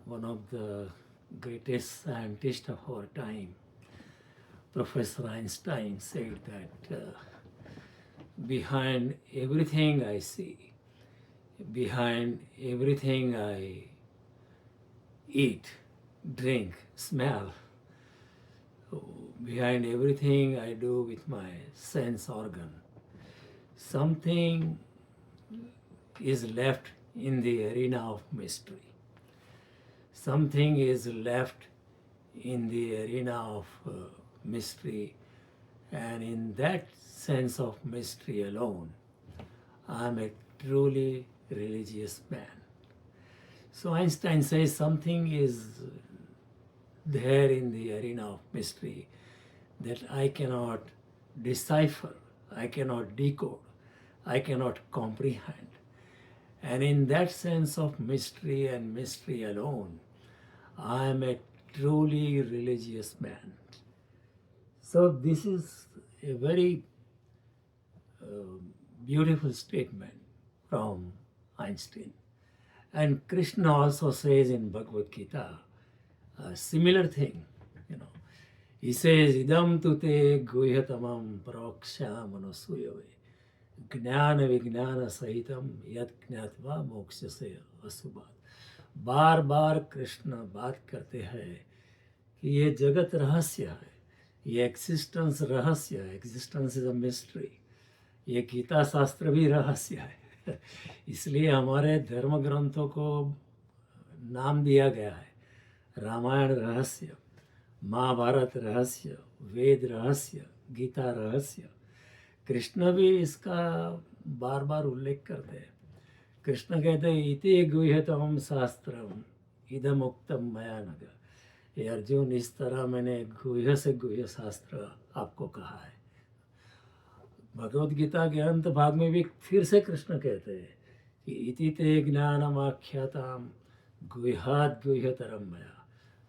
one of the greatest scientists of our time, Professor Einstein, said that behind everything I see, behind everything I eat, drink, smell, behind everything I do with my sense organ, something is left in the arena of mystery. Something is left in the arena of mystery, and in that sense of mystery alone, I'm a truly religious man. So Einstein says something is there in the arena of mystery that I cannot decipher, I cannot decode, I cannot comprehend. And in that sense of mystery and mystery alone, I am a truly religious man. So this is a very beautiful statement from Einstein. And Krishna also says in Bhagavad Gita a similar thing. He says, "Idam tu te guhyatamam praksha manasuyave ज्ञान विज्ञान सहितम यद ज्ञात्वा मोक्ष से असुबात।" बार बार कृष्ण बात करते हैं कि ये जगत रहस्य है, ये एग्जिस्टेंस रहस्य है, एग्जिस्टेंस इज अ मिस्ट्री। ये गीता शास्त्र भी रहस्य है। इसलिए हमारे धर्म ग्रंथों को नाम दिया गया है रामायण रहस्य, महाभारत रहस्य, वेद रहस्य, गीता रहस्य। कृष्ण भी इसका बार बार उल्लेख करते हैं। कृष्ण कहते हैं, इति गुह्यतमं शास्त्रम इदम उक्तम मया नघ। ये अर्जुन, इस तरह मैंने गुह्य से गुह्य शास्त्र आपको कहा है। भगवद गीता के अंत भाग में भी फिर से कृष्ण कहते हैं कि इति ते ज्ञानम आख्याताम गुह्यात गुह्यतरम मया।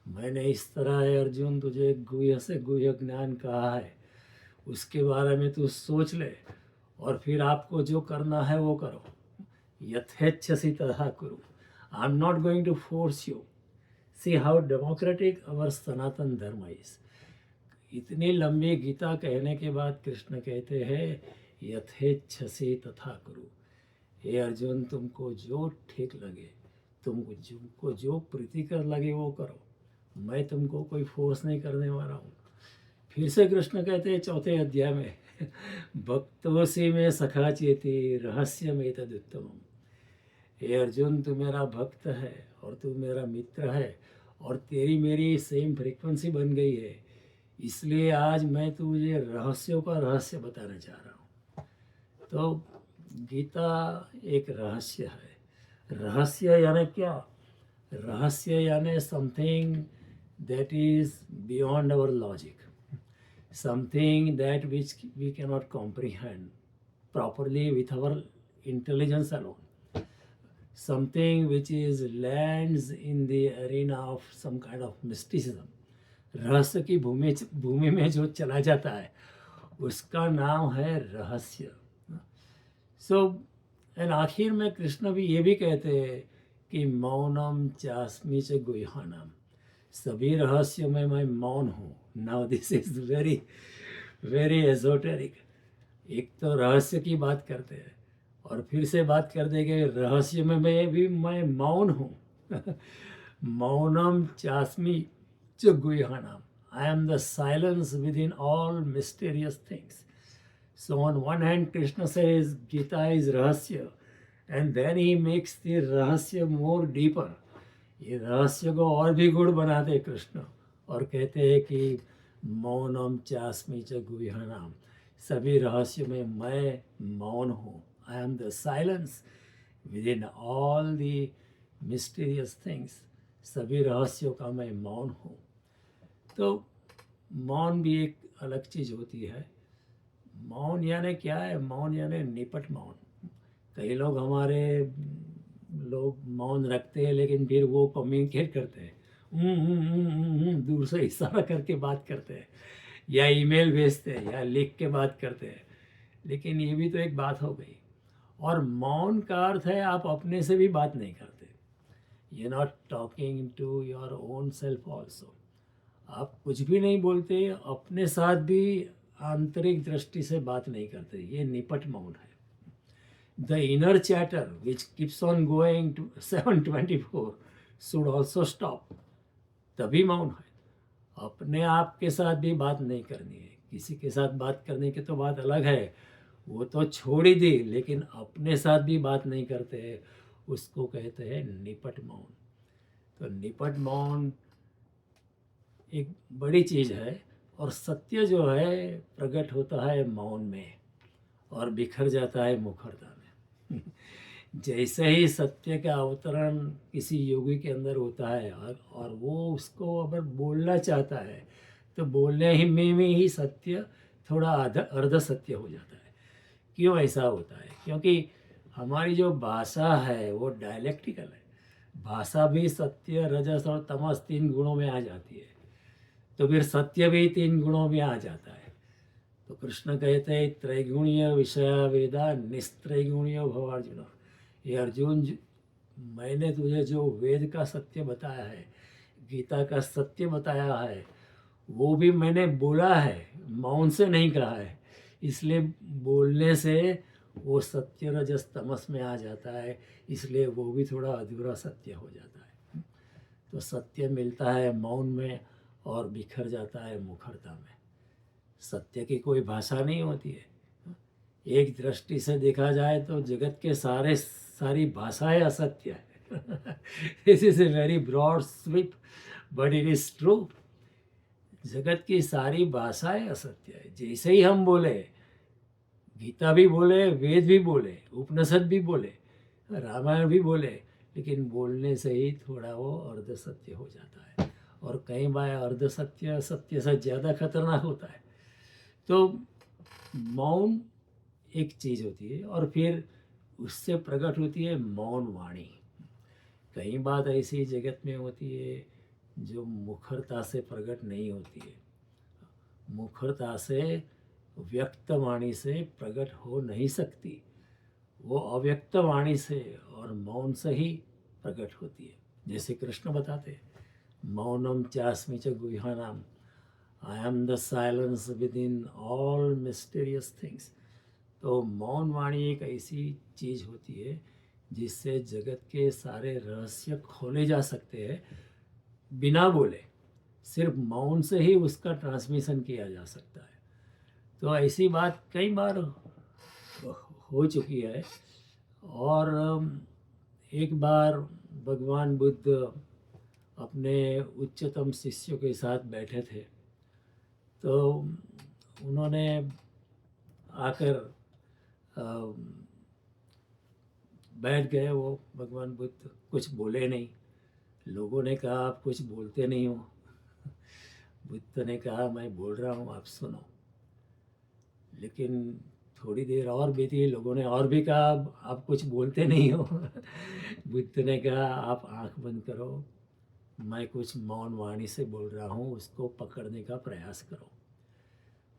मैंने इस तरह है अर्जुन तुझे गुह्य से गुह्य ज्ञान कहा है, उसके बारे में तू सोच ले और फिर आपको जो करना है वो करो। यथेच्छसि तथा कुरु। I am not going to force you. See how democratic our Sanatan Dharma is. इतनी लंबी गीता कहने के बाद कृष्ण कहते हैं, यथेच्छसि तथा कुरु। हे अर्जुन, तुमको जो ठीक लगे, तुमको जो प्रीतिकर लगे वो करो। मैं तुमको कोई फोर्स नहीं करने वाला हूँ। फिर से कृष्ण कहते हैं चौथे अध्याय में, भक्तोसी में सखा चेती रहस्य में तदुत्तम। हे अर्जुन, तू मेरा भक्त है और तू मेरा मित्र है और तेरी मेरी सेम फ्रीक्वेंसी बन गई है, इसलिए आज मैं तुझे रहस्यों का रहस्य बताना चाह रहा हूँ। तो गीता एक रहस्य है। रहस्य यानी क्या? रहस्य यानी something that is beyond our logic, something that which we cannot comprehend properly with our intelligence alone, something which is lands in the arena of some kind of mysticism, रहस्य की भूमि में जो चला जाता है उसका नाम है रहस्य। सो एंड आखिर में कृष्ण भी ये भी कहते हैं कि मौनम चास्मी च गुह्यानम। सभी रहस्यों में मैं मौन हूँ। Now this is very very esoteric. एक तो रहस्य की बात करते हैं और फिर से बात करते कि रहस्य में मैं मौन हूँ। मौनम चास्मी च गुह्यानम। I am the silence within all mysterious things. So on one hand Krishna says Gita is rahasya, and then he makes the rahasya more deeper. ये रहस्य को और भी गुड़ बनाते कृष्ण और कहते हैं कि मौनम चास्मी च गुह्यानम। सभी रहस्यों में मैं मौन हूँ। आई am the silence within all the mysterious things. सभी रहस्यों का मैं मौन हूँ। तो मौन भी एक अलग चीज़ होती है। मौन यानी क्या है? मौन यानी निपट मौन। कई लोग हमारे मौन रखते हैं लेकिन फिर वो कम्युनिकेट करते हैं, दूर से इशारा करके बात करते हैं या ईमेल भेजते हैं या लिख के बात करते हैं। लेकिन ये भी तो एक बात हो गई। और मौन का अर्थ है आप अपने से भी बात नहीं करते। You're not talking to your own self also. आप कुछ भी नहीं बोलते, अपने साथ भी आंतरिक दृष्टि से बात नहीं करते, ये निपट मौन है. The inner chatter which keeps on going to 724 should also stop. तभी मौन है. अपने आप के साथ भी बात नहीं करनी है. किसी के साथ बात करने की तो बात अलग है, वो तो छोड़ ही दी, लेकिन अपने साथ भी बात नहीं करते, उसको कहते हैं निपट मौन. तो निपट मौन एक बड़ी चीज़ है. और सत्य जो है प्रकट होता है मौन में और बिखर जाता है मुखरता में. जैसे ही सत्य का अवतरण किसी योगी के अंदर होता है और वो उसको अगर बोलना चाहता है तो बोलने ही में ही सत्य थोड़ा अर्ध सत्य हो जाता है. क्यों ऐसा होता है? क्योंकि हमारी जो भाषा है वो डायलेक्टिकल है. भाषा भी सत्य, रजस और तमस 3 गुणों में आ जाती है, तो फिर सत्य भी 3 गुणों में आ जाता है. तो कृष्ण कहते हैं त्रैगुणीय विषय वेदा निस्त्रैगुणीय भव अर्जुन. ये अर्जुन, मैंने तुझे जो वेद का सत्य बताया है, गीता का सत्य बताया है, वो भी मैंने बोला है, मौन से नहीं कहा है. इसलिए बोलने से वो सत्य रजस तमस में आ जाता है, इसलिए वो भी थोड़ा अधूरा सत्य हो जाता है. तो सत्य मिलता है मौन में और बिखर जाता है मुखरता में. सत्य की कोई भाषा नहीं होती है. एक दृष्टि से देखा जाए तो जगत के सारी भाषाएं असत्य है. This is a very broad sweep but it is true. जगत की सारी भाषाएं असत्य है. जैसे ही हम बोले, गीता भी बोले, वेद भी बोले, उपनिषद भी बोले, रामायण भी बोले, लेकिन बोलने से ही थोड़ा वो अर्ध सत्य हो जाता है. और कई बार अर्ध सत्य सत्य से ज़्यादा खतरनाक होता है. तो मौन एक चीज़ होती है और फिर उससे प्रकट होती है मौन वाणी. कई बात ऐसी जगत में होती है जो मुखरता से प्रकट नहीं होती है. मुखरता से, व्यक्त वाणी से प्रकट हो नहीं सकती. वो अव्यक्त वाणी से और मौन से ही प्रकट होती है. जैसे कृष्ण बताते, मौनम चास्मि च गुह्यानाम, I am the silence within all mysterious things. तो मौन वाणी एक ऐसी चीज़ होती है जिससे जगत के सारे रहस्य खोले जा सकते हैं बिना बोले. सिर्फ मौन से ही उसका ट्रांसमिशन किया जा सकता है. तो ऐसी बात कई बार हो चुकी है. और एक बार भगवान बुद्ध अपने उच्चतम शिष्यों के साथ बैठे थे, तो उन्होंने आकर बैठ गए. वो भगवान बुद्ध कुछ बोले नहीं. लोगों ने कहा आप कुछ बोलते नहीं हो. बुद्ध ने कहा मैं बोल रहा हूँ, आप सुनो. लेकिन थोड़ी देर और बीती, लोगों ने और भी कहा आप कुछ बोलते नहीं हो. बुद्ध ने कहा आप आंख बंद करो, मैं कुछ मौन वाणी से बोल रहा हूँ, उसको पकड़ने का प्रयास करो.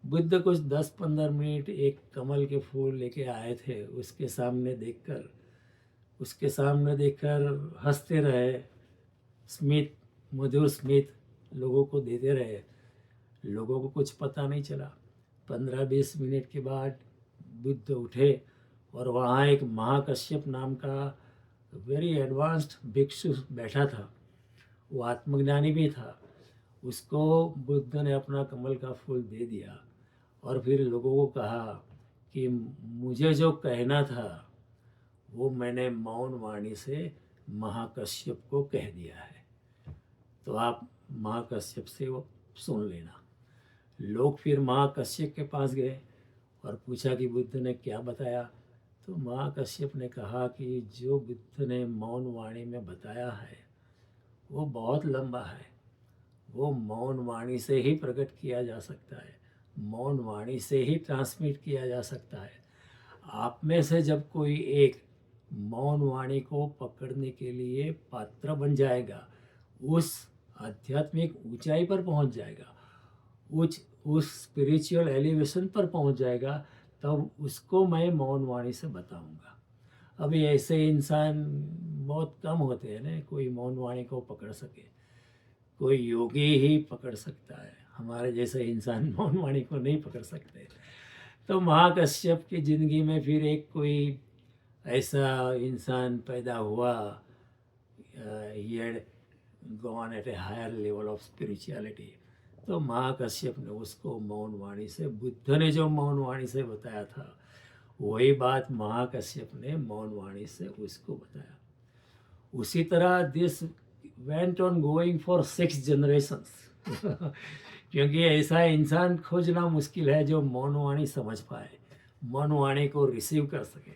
बुद्ध कुछ 10-15 मिनट एक कमल के फूल लेके आए थे, उसके सामने देखकर हंसते रहे. स्मित, मधुर स्मित लोगों को देते रहे. लोगों को कुछ पता नहीं चला. 15-20 मिनट के बाद बुद्ध उठे और वहाँ एक महाकश्यप नाम का वेरी एडवांस्ड भिक्षु बैठा था. वो आत्मज्ञानी भी था. उसको बुद्ध ने अपना कमल का फूल दे दिया और फिर लोगों को कहा कि मुझे जो कहना था वो मैंने मौन वाणी से महाकश्यप को कह दिया है, तो आप महाकश्यप से वो सुन लेना. लोग फिर महाकश्यप के पास गए और पूछा कि बुद्ध ने क्या बताया. तो महाकश्यप ने कहा कि जो बुद्ध ने मौन वाणी में बताया है वो बहुत लंबा है. वो मौन वाणी से ही प्रकट किया जा सकता है, मौन वाणी से ही ट्रांसमिट किया जा सकता है. आप में से जब कोई एक मौन वाणी को पकड़ने के लिए पात्र बन जाएगा, उस आध्यात्मिक ऊंचाई पर पहुंच जाएगा, उस स्पिरिचुअल एलिवेशन पर पहुंच जाएगा, तब उसको मैं मौन वाणी से बताऊंगा. अभी ऐसे इंसान बहुत कम होते हैं ना कोई मौन वाणी को पकड़ सके। कोई योगी ही पकड़ सकता है, हमारे जैसे इंसान मौन वाणी को नहीं पकड़ सकते। तो महाकश्यप की ज़िंदगी में फिर एक कोई ऐसा इंसान पैदा हुआ, he had gone at a higher level of spirituality। तो महाकश्यप ने उसको मौन वाणी से, बुद्ध ने जो मौन वाणी से बताया था वही बात महाकश्यप ने मौन वाणी से उसको बताया। उसी तरह this went on going for 6 generations क्योंकि ऐसा इंसान खोजना मुश्किल है जो मौन वाणी समझ पाए, मौन वाणी को रिसीव कर सके।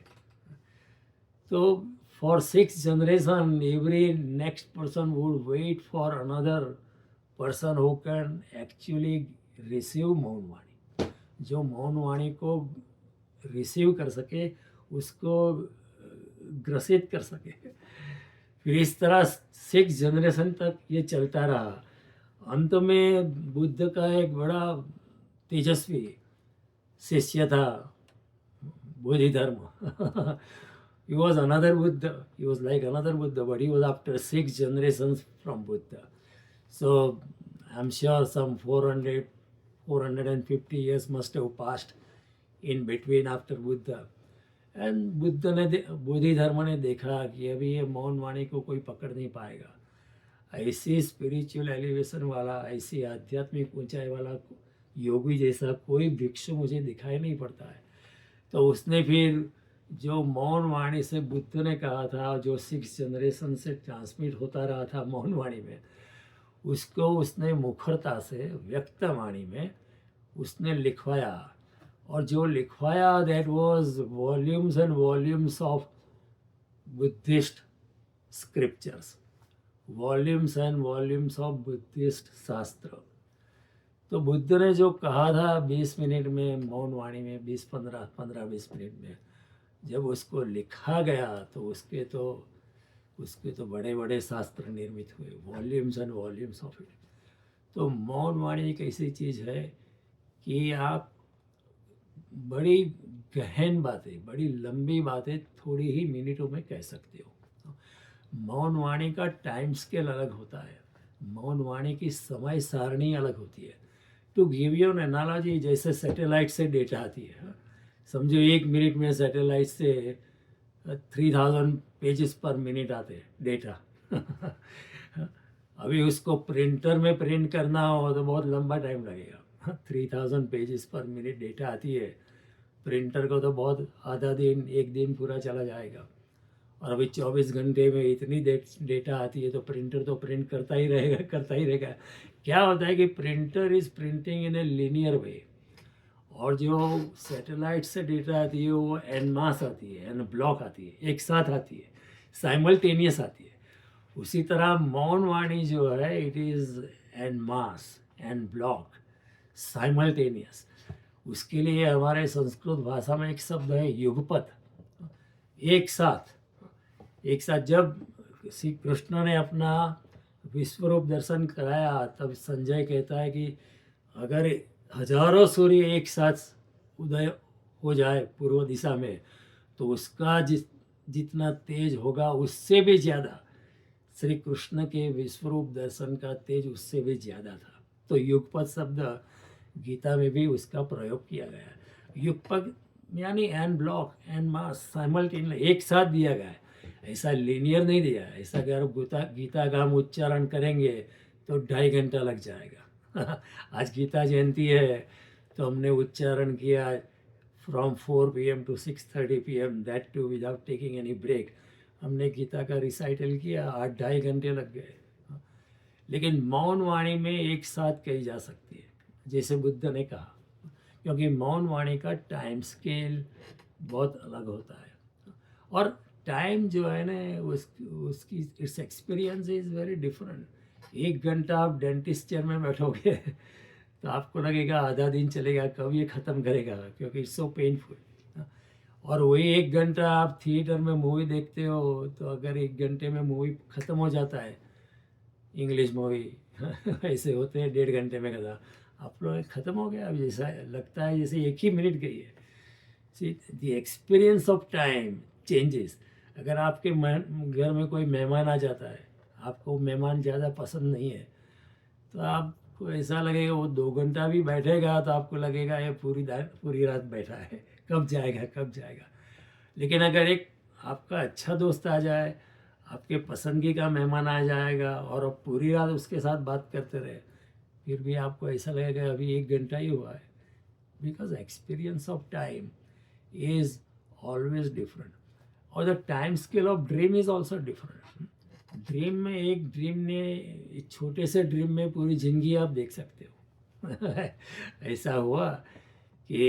तो for 6 generation every next person would wait for another person who can actually receive मौन वाणी, जो मौन वाणी को रिसीव कर सके, उसको ग्रसित कर सके। फिर इस तरह 6 जनरेशन तक ये चलता रहा। अंत में बुद्ध का एक बड़ा तेजस्वी शिष्य था Bodhidharma he was another Buddha. He was like another Buddha, but he was after 6 generations from Buddha. So I'm sure some 450 years must have passed in between after Buddha. And Buddha ने बोधि धर्म ने देखा कि अभी ये मौन वाणी को कोई पकड़ नहीं पाएगा, ऐसी स्पिरिचुअल एलिवेशन वाला, ऐसी आध्यात्मिक ऊंचाई वाला योगी जैसा कोई भिक्षु मुझे दिखाई नहीं पड़ता है। तो उसने फिर जो मौन वाणी से बुद्ध ने कहा था, जो 6 जनरेशन से ट्रांसमिट होता रहा था मौन वाणी में, उसको उसने मुखरता से व्यक्त वाणी में उसने लिखवाया। और जो लिखवाया that was volumes and volumes of Buddhist scriptures, volumes and volumes of Buddhist शास्त्र। तो बुद्ध ने जो कहा था 20 मिनट में मौन वाणी में, 15-20 मिनट में, जब उसको लिखा गया तो उसके तो बड़े बड़े शास्त्र निर्मित हुए, volumes and volumes of it. तो मौन वाणी एक ऐसी चीज़ है कि आप बड़ी गहन बातें, बड़ी लंबी बातें थोड़ी ही मिनटों में कह सकते हो। मौन वाणी का टाइम स्केल अलग होता है, मौन वाणी की समय सारणी अलग होती है। To give you an analogy, जैसे सैटेलाइट से डेटा आती है, समझो 1 मिनट में सैटेलाइट से 3000 पेजेस पर मिनट आते हैं डेटा अभी उसको प्रिंटर में प्रिंट करना हो तो बहुत लंबा टाइम लगेगा। 3000 पेजेस पर मिनट डेटा आती है, प्रिंटर को तो बहुत आधा दिन, 1 दिन पूरा चला जाएगा। और अभी 24 घंटे में इतनी डेटा आती है तो प्रिंटर तो प्रिंट करता ही रहेगा। क्या होता है कि printer is printing in a linear वे, और जो सैटेलाइट से डेटा आती है वो एन मास आती है, एन ब्लॉक आती है, एक साथ आती है, साइमल्टेनियस आती है। उसी तरह मौन वाणी जो है it is an mass, an block, simultaneous. उसके लिए हमारे संस्कृत भाषा में एक शब्द है युगपत, एक साथ। जब श्री कृष्ण ने अपना विश्वरूप दर्शन कराया तब संजय कहता है कि अगर हजारों सूर्य एक साथ उदय हो जाए पूर्व दिशा में तो उसका जितना तेज होगा उससे भी ज़्यादा श्री कृष्ण के विश्वरूप दर्शन का तेज उससे भी ज़्यादा था। तो युगपत शब्द गीता में भी उसका प्रयोग किया गया। युगपत यानी एन ब्लॉक, एन मास, साइमल्टेनियस, एक साथ दिया गया है, ऐसा लीनियर नहीं दिया है। ऐसा अगर गीता का हम उच्चारण करेंगे तो 2.5 घंटा लग जाएगा आज गीता जयंती है तो हमने उच्चारण किया from 4 PM to 6:30 PM, that too without taking any break. हमने गीता का रिसाइटल किया, 2.5 घंटे लग गए। लेकिन मौन वाणी में एक साथ कही जा सकती है जैसे बुद्ध ने कहा, क्योंकि मौन वाणी का टाइम स्केल बहुत अलग होता है। और टाइम जो है ना उसकी it's experience is very different. 1 घंटा आप डेंटिस्ट चेयर में बैठोगे तो आपको लगेगा आधा दिन चलेगा, कब ये ख़त्म करेगा, क्योंकि इट्स सो पेनफुल। और वही 1 घंटा आप थिएटर में मूवी देखते हो तो अगर 1 घंटे में मूवी ख़त्म हो जाता है, इंग्लिश मूवी ऐसे होते हैं 1.5 घंटे में खत्म, आप लोग ख़त्म हो गया, अब जैसा लगता है जैसे 1 ही मिनट गई है। See the experience of time changes. अगर आपके घर में कोई मेहमान आ जाता है, आपको मेहमान ज़्यादा पसंद नहीं है, तो आपको ऐसा लगेगा वो 2 घंटा भी बैठेगा तो आपको लगेगा ये पूरी रात बैठा है, कब जाएगा कब जाएगा। लेकिन अगर एक आपका अच्छा दोस्त आ जाए, आपके पसंदगी का मेहमान आ जाएगा और आप पूरी रात उसके साथ बात करते रहे, फिर भी आपको ऐसा लगेगा अभी 1 घंटा ही हुआ है, because experience of time is always different. और the time scale of dream is also different. Dream में एक ड्रीम ने, एक छोटे से ड्रीम में पूरी जिंदगी आप देख सकते हो। ऐसा हुआ कि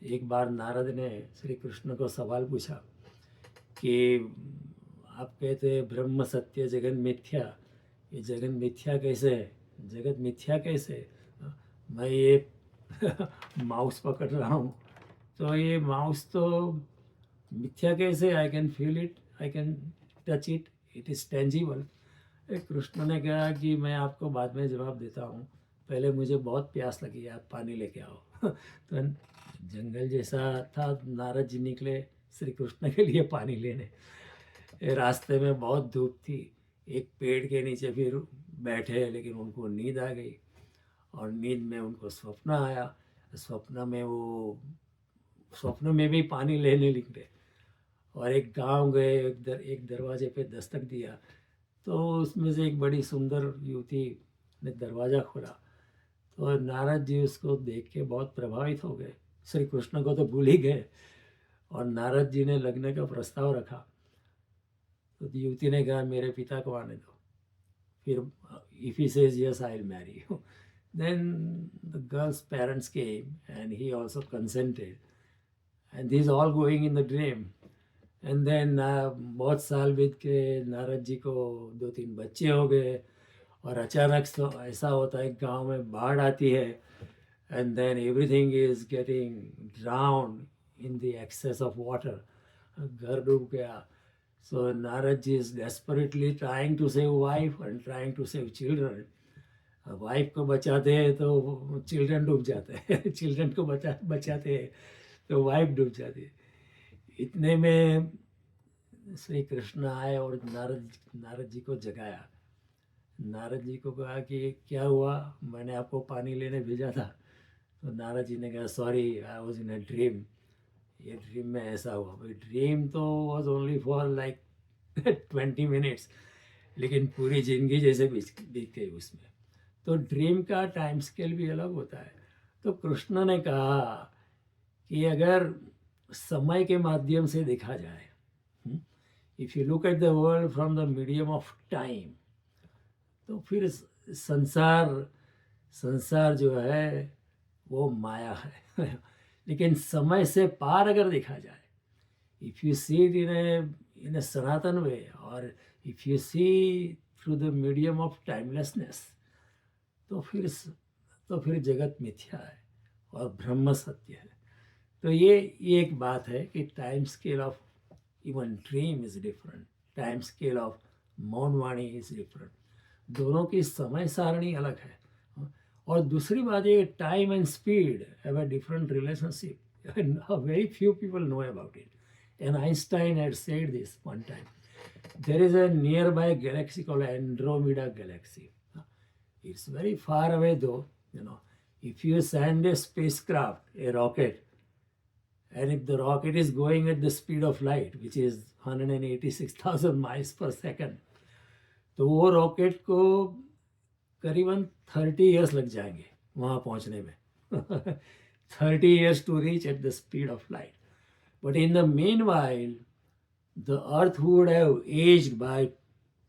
एक बार नारद ने श्री कृष्ण को सवाल पूछा कि आप कहते हैं ब्रह्म सत्य जगत मिथ्या, ये जगत मिथ्या कैसे है, जगत मिथ्या कैसे है? मैं ये माउस पकड़ रहा हूँ, तो ये माउस तो मिथ्या कैसे? I can feel it, I can touch it, it is tangible. Krishna ने कहा कि मैं आपको बाद में जवाब देता हूँ, पहले मुझे बहुत प्यास लगी है, आप पानी लेके आओ। तो जंगल जैसा था, नारद जी निकले श्री कृष्ण के लिए पानी लेने। रास्ते में बहुत धूप थी, एक पेड़ के नीचे फिर बैठे, लेकिन उनको नींद आ गई और नींद में उनको स्वप्न आया। स्वप्न में भी पानी लेने निकले और एक गांव गए, एक दरवाजे पे दस्तक दिया, तो उसमें से एक बड़ी सुंदर युवती ने दरवाज़ा खोला। तो नारद जी उसको देख के बहुत प्रभावित हो गए, श्री कृष्ण को तो भूल ही गए, और नारद जी ने लगने का प्रस्ताव रखा। तो युवती ने कहा मेरे पिता को आने दो, फिर if he says yes I will marry you, then the girls parents came and he also consented, and this all going in the dream. And then बहुत साल बीत के नारद जी को 2-3 बच्चे हो गए, और अचानक से ऐसा होता है गांव में बाढ़ आती है, and then everything is getting drowned in the excess of water, घर डूब गया। So Narad ji is desperately trying to save wife and trying to save children. Wife को बचाते हैं तो चिल्ड्रन डूब जाते हैं, चिल्ड्रन को बचाते हैं तो वाइफ डूब जाती है। इतने में श्री कृष्ण आए और नारद जी को जगाया। नारद जी को कहा कि क्या हुआ, मैंने आपको पानी लेने भेजा था। तो नारद जी ने कहा sorry, I was in a dream, ये ड्रीम में ऐसा हुआ। भाई ड्रीम तो was only for like 20 minutes, लेकिन पूरी जिंदगी जैसे बीत गई उसमें। तो ड्रीम का टाइम स्केल भी अलग होता है। तो कृष्ण ने कहा कि अगर समय के माध्यम से देखा जाए, if you look at the world from the medium of time, तो फिर संसार जो है वो माया है। लेकिन समय से पार अगर देखा जाए, if you see it in a Sanatan way, और if you see through the medium of timelessness, तो फिर जगत मिथ्या है और ब्रह्म सत्य है। तो ये एक बात है कि time scale of even dream is different, time scale of maunvani is different. दोनों की समय सारणी अलग है। और दूसरी बात ये, time and speed have a different relationship, very few people know about it. And Einstein had said this one time. There is a nearby galaxy called Andromeda Galaxy. It's very far away though, you know. If you send a spacecraft, a rocket, and if the rocket is going at the speed of light, which is 186,000 miles per second, तो वो rocket को करीबन 30 years लग जाएंगे वहाँ पहुँचने में। 30 years to reach at the speed of light. But in the meanwhile, the earth would have aged by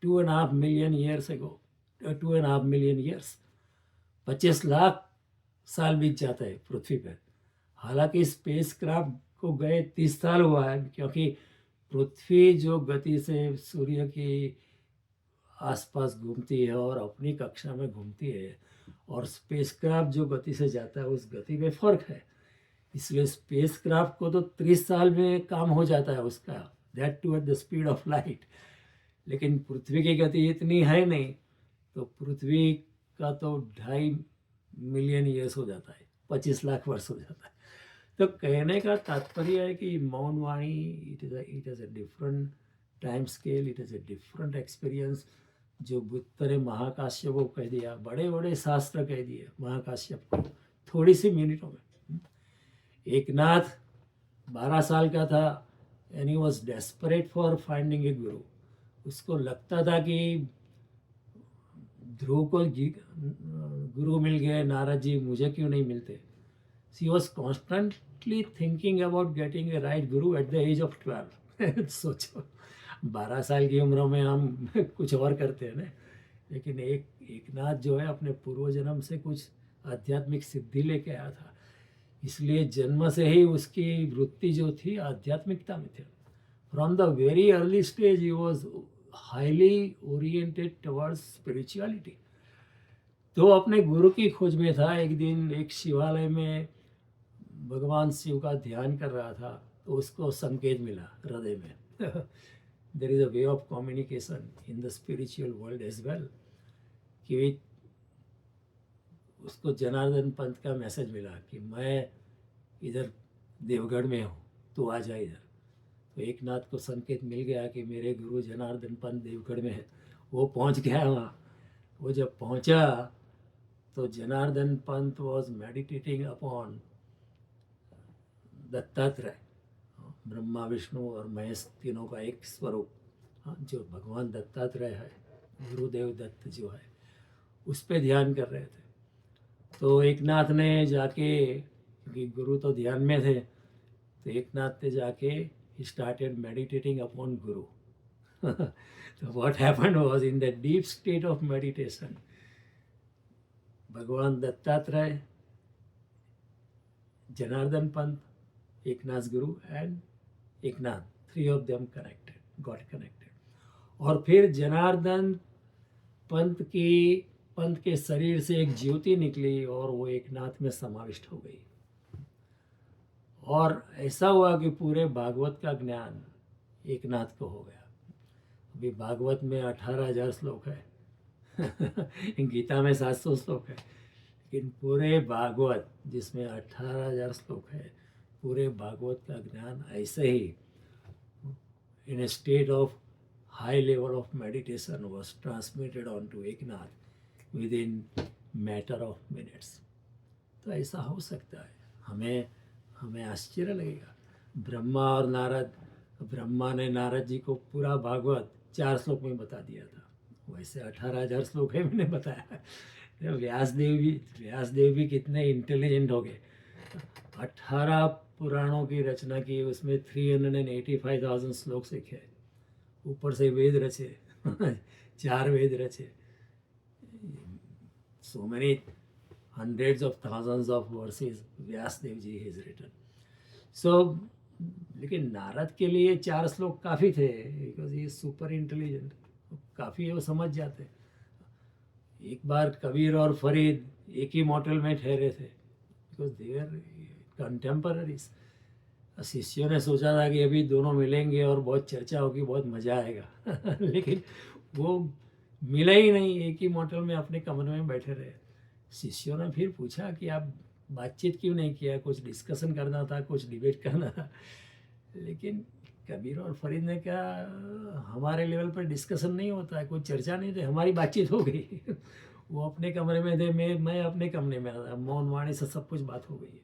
2.5 million years ago. 2.5 million years. 25 lakh साल बीत जाता है पृथ्वी पर। हालांकि स्पेस क्राफ्ट को गए 30 साल हुआ है, क्योंकि पृथ्वी जो गति से सूर्य की आसपास घूमती है और अपनी कक्षा में घूमती है, और स्पेसक्राफ्ट जो गति से जाता है उस गति में फ़र्क है। इसलिए स्पेसक्राफ्ट को तो 30 साल में काम हो जाता है उसका, that too at the speed of light. लेकिन पृथ्वी की गति इतनी है नहीं, तो पृथ्वी का तो 2.5 मिलियन ईयर्स हो जाता है, 25 लाख वर्ष हो जाता है। तो कहने का तात्पर्य है कि मौनवाणी it is a different time scale, it is a different experience. जो बुद्ध ने महाकाश्यप को कह दिया, बड़े बड़े शास्त्र कह दिए महाकाश्यप को थोड़ी सी मिनटों में। एक नाथ 12 साल का था and he was desperate for finding a guru. उसको लगता था कि ध्रुव को गुरु मिल गए, नारद जी मुझे क्यों नहीं मिलते। She was constantly thinking about getting a right Guru at the age of 12। सोचो 12 साल की उम्र में हम कुछ और करते हैं ना। लेकिन एक नाथ जो है अपने पूर्व जन्म से कुछ आध्यात्मिक सिद्धि लेके आया था, इसलिए जन्म से ही उसकी वृत्ति जो थी आध्यात्मिकता में थी। From the very early stage he was highly oriented towards spirituality. तो अपने गुरु की खोज में था। एक दिन एक शिवालय में भगवान शिव का ध्यान कर रहा था, तो उसको संकेत मिला हृदय में। There is a way of communication in the spiritual world as well, कि उसको जनार्दन पंत का मैसेज मिला कि मैं इधर देवगढ़ में हूँ, तो आ जा इधर। तो एक नाथ को संकेत मिल गया कि मेरे गुरु जनार्दन पंत देवगढ़ में है। वो पहुँच गया वहाँ। वो जब पहुँचा तो Janardan Pant was meditating upon Dattatreya, Brahma Vishnu और महेश तीनों का एक स्वरूप, जो भगवान दत्तात्रेय है, गुरुदेव दत्त जो है, उस पर ध्यान कर रहे थे। तो एक नाथ ने जाके, क्योंकि गुरु तो ध्यान में थे, तो एक नाथ ने जाके he started meditating upon Guru. So what happened was, in the deep state of meditation, भगवान दत्तात्रेय, जनार्दन पंत, एकनाथ गुरु and Eknath, 3 of them got connected. और फिर जनार्दन पंत के शरीर से एक ज्योति निकली और वो एकनाथ में समाविष्ट हो गई। और ऐसा हुआ कि पूरे भागवत का ज्ञान एकनाथ को हो गया। अभी भागवत में 18,000 श्लोक है। गीता में 700 श्लोक है, लेकिन पूरे भागवत जिसमें 18,000 श्लोक है, पूरे भागवत का ज्ञान ऐसे ही in a state of high level of meditation was transmitted on to Eknath within matter of minutes. तो ऐसा हो सकता है। हमें आश्चर्य लगेगा। ब्रह्मा ने नारद जी को पूरा भागवत 4 श्लोक में बता दिया था। वैसे 18,000 श्लोक है, मैंने बताया। तो व्यासदेव भी कितने इंटेलिजेंट हो गए। 18 पुराणों की रचना की, उसमें 385,000 श्लोक सीखे, ऊपर से वेद रचे। 4 वेद रचे। So many hundreds of thousands of verses Vyasdev ji has written. So लेकिन नारद के लिए 4 श्लोक काफ़ी थे, बिकॉज ये सुपर इंटेलिजेंट, काफ़ी वो समझ जाते। एक बार कबीर और फरीद एक ही मोटल में ठहरे थे, बिकॉज दे आर कंटेम्पररीज। शिष्यों ने सोचा था कि अभी दोनों मिलेंगे और बहुत चर्चा होगी, बहुत मज़ा आएगा। लेकिन वो मिला ही नहीं, एक ही मोटल में अपने कमरे में बैठे रहे। शिष्यों ने फिर पूछा कि आप बातचीत क्यों नहीं किया, कुछ डिस्कशन करना था, कुछ डिबेट करना था। लेकिन कबीर और फरीद ने कहा हमारे लेवल पर डिस्कशन नहीं होता है, कोई चर्चा नहीं थी, हमारी बातचीत हो गई। वो अपने कमरे में थे, मैं अपने कमरे में था, मौन वाणी से सब कुछ बात हो गई है।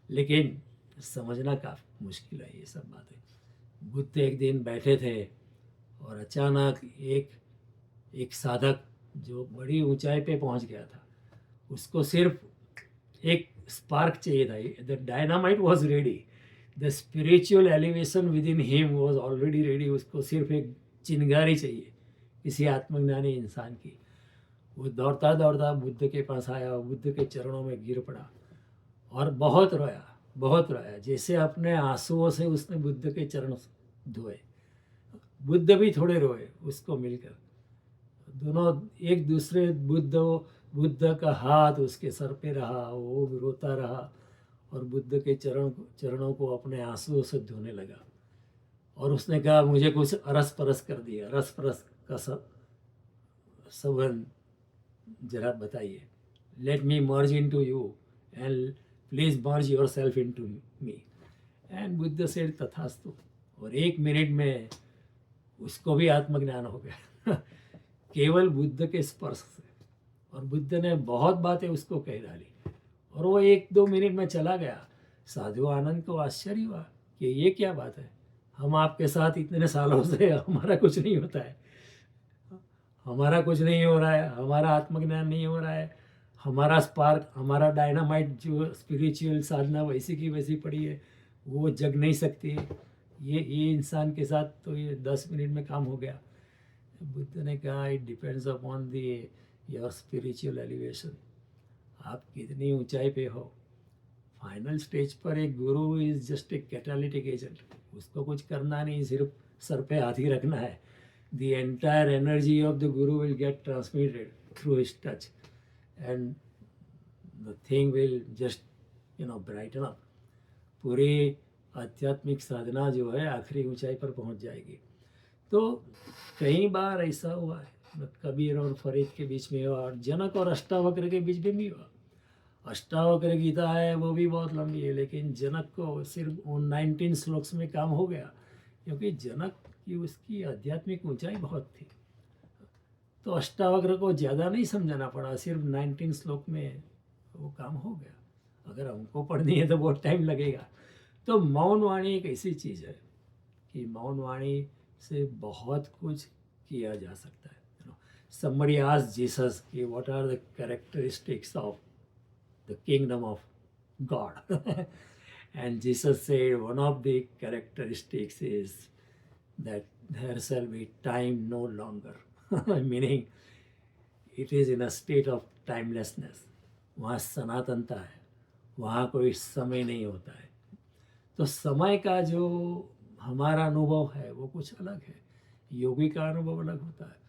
लेकिन समझना काफ़ी मुश्किल है ये सब बातें। बुद्ध एक दिन बैठे थे और अचानक एक साधक जो बड़ी ऊंचाई पे पहुंच गया था, उसको सिर्फ एक स्पार्क चाहिए था। The dynamite was ready, the spiritual elevation with in him was already ready. उसको सिर्फ एक चिंगारी चाहिए किसी आत्मज्ञानी इंसान की। वो दौड़ता दौड़ता बुद्ध के पास आया, बुद्ध के चरणों में गिर पड़ा और बहुत रोया, जैसे अपने आंसुओं से उसने बुद्ध के चरण धोए। बुद्ध भी थोड़े रोए उसको मिलकर। दोनों एक दूसरे, बुद्ध का हाथ उसके सर पे रहा, वो रोता रहा और बुद्ध के चरणों को अपने आंसुओं से धोने लगा। और उसने कहा मुझे कुछ अरस परस कर दिया। अरस परस का संबंध जरा बताइए। Let me merge into you and please merge yourself into me. And Buddha से तथास्तु। और 1 मिनट में उसको भी आत्मज्ञान हो गया केवल बुद्ध के स्पर्श से। और बुद्ध ने बहुत बातें उसको कह डाली और वो 1-2 मिनट में चला गया। साधु आनंद को आश्चर्य हुआ कि ये क्या बात है, हम आपके साथ इतने सालों से हमारा कुछ नहीं होता है, हमारा कुछ नहीं हो रहा है, हमारा आत्मज्ञान नहीं हो रहा है, हमारा स्पार्क, हमारा डायनामाइट जो स्पिरिचुअल साधना वैसी की वैसी पड़ी है, वो जग नहीं सकती है। ये इंसान के साथ तो ये 10 मिनट में काम हो गया। बुद्ध ने कहा it depends upon the your spiritual elevation, आप कितनी ऊंचाई पे हो। फाइनल स्टेज पर एक गुरु is just a catalytic agent, उसको कुछ करना नहीं, सिर्फ सर पे हाथ ही रखना है। The entire energy of the guru will get transmitted through his touch and the thing will just brighten up. पूरी आध्यात्मिक साधना जो है आखिरी ऊंचाई पर पहुंच जाएगी। तो कई बार ऐसा हुआ है, कबीर और फरीद के बीच में हुआ और जनक और अष्टावक्र के बीच में भी हुआ। अष्टावक्र गीता है वो भी बहुत लंबी है, लेकिन जनक को सिर्फ 19 श्लोक्स में काम हो गया, क्योंकि जनक की उसकी आध्यात्मिक ऊंचाई बहुत थी। तो अष्टावक्र को ज़्यादा नहीं समझाना पड़ा, सिर्फ 19 श्लोक में वो काम हो गया। अगर हमको पढ़नी है तो बहुत टाइम लगेगा। तो मौन वाणी एक ऐसी चीज़ है कि मौन वाणी से बहुत कुछ किया जा सकता है। Somebody asked Jesus, what are the characteristics of the kingdom of God? And Jesus said, one of the characteristics is that there shall be time no longer. Meaning, it is in a state of timelessness. वहाँ सनातनता है, वहाँ कोई समय नहीं होता है। तो समय का जो हमारा अनुभव है वो कुछ अलग है, योगी का अनुभव अलग होता है।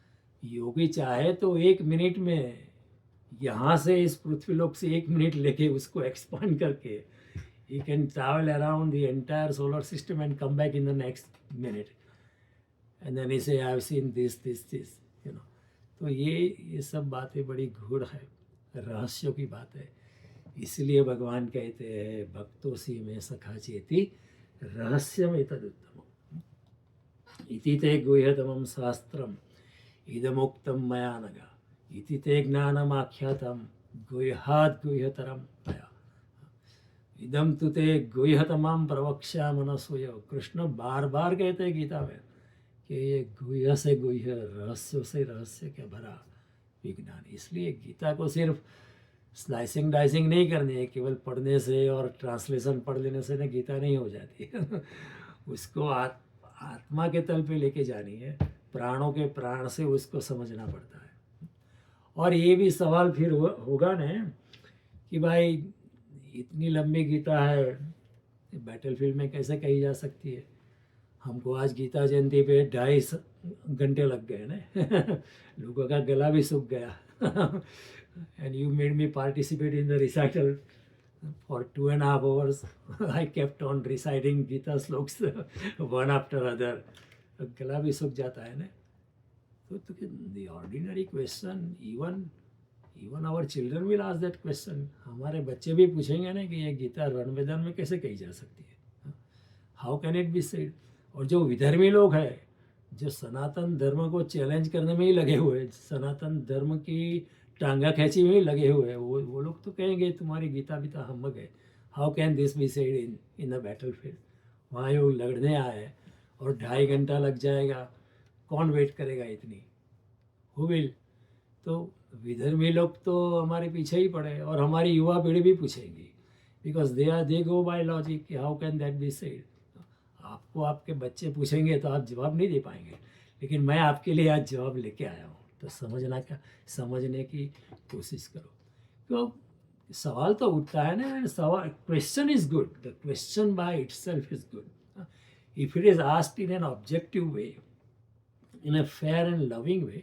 योगी चाहे तो 1 मिनट में यहाँ से इस पृथ्वीलोक से 1 मिनट लेके उसको एक्सपांड करके he can travel around the entire solar system and come back in the next minute and then he say I have seen this तो ये सब बातें बड़ी गूढ़ है, रहस्यों की बात है। इसलिए भगवान कहते हैं भक्तोसी में सखा चेति रहस्यम एतदुत्तमम् इति ते गुह्यतमं शास्त्रम् इदमुक्तं मया नघ इति ते ज्ञानमाख्यातं गुह्यात् गुह्यतरं मया इदम तु ते गुह्यतमं प्रवक्ष्यामि। कृष्ण बार बार कहते हैं गीता में कि ये गुह्य से गुह्य, रहस्यों से रहस्य के भरा विज्ञान। इसलिए गीता को सिर्फ स्लाइसिंग डाइसिंग नहीं करनी है, केवल पढ़ने से और ट्रांसलेशन पढ़ लेने से ना गीता नहीं हो जाती उसको आत्मा के तल पे लेके जानी है, प्राणों के प्राण से उसको समझना पड़ता है। और ये भी सवाल फिर होगा ना कि भाई इतनी लंबी गीता है, बैटलफील्ड में कैसे कही जा सकती है। हमको आज गीता जयंती पे 2.5 घंटे लग गए ना लोगों का गला भी सूख गया and you made me participate in the recital for 2.5 hours. I kept on reciting Gita sloks one after other. गला भी सूख जाता है ना। तो the ordinary question, even our children will ask that question. हमारे बच्चे भी पूछेंगे ना कि ये गीता रण मैदान में कैसे कही जा सकती है, how can it be said. और जो विधर्मी लोग हैं, जो सनातन धर्म को चैलेंज करने में ही लगे हुए, सनातन धर्म की टांगा खींची में ही लगे हुए, वो लोग तो कहेंगे तुम्हारी गीता बीता हम्बग है, how can this be said in the battle field. वहाँ लोग लड़ने आए और 2.5 घंटा लग जाएगा, कौन वेट करेगा इतनी, हु विल। तो विधर्मी लोग तो हमारे पीछे ही पड़े और हमारी युवा पीढ़ी भी पूछेगी, because they go by logic, how can that be said. आपको आपके बच्चे पूछेंगे तो आप जवाब नहीं दे पाएंगे, लेकिन मैं आपके लिए आज जवाब लेके आया हूँ। तो समझने की कोशिश करो। तो सवाल तो उठता है ना, सवाल, question is good, the question by itself is good if it is asked in an objective way, in a fair and loving way.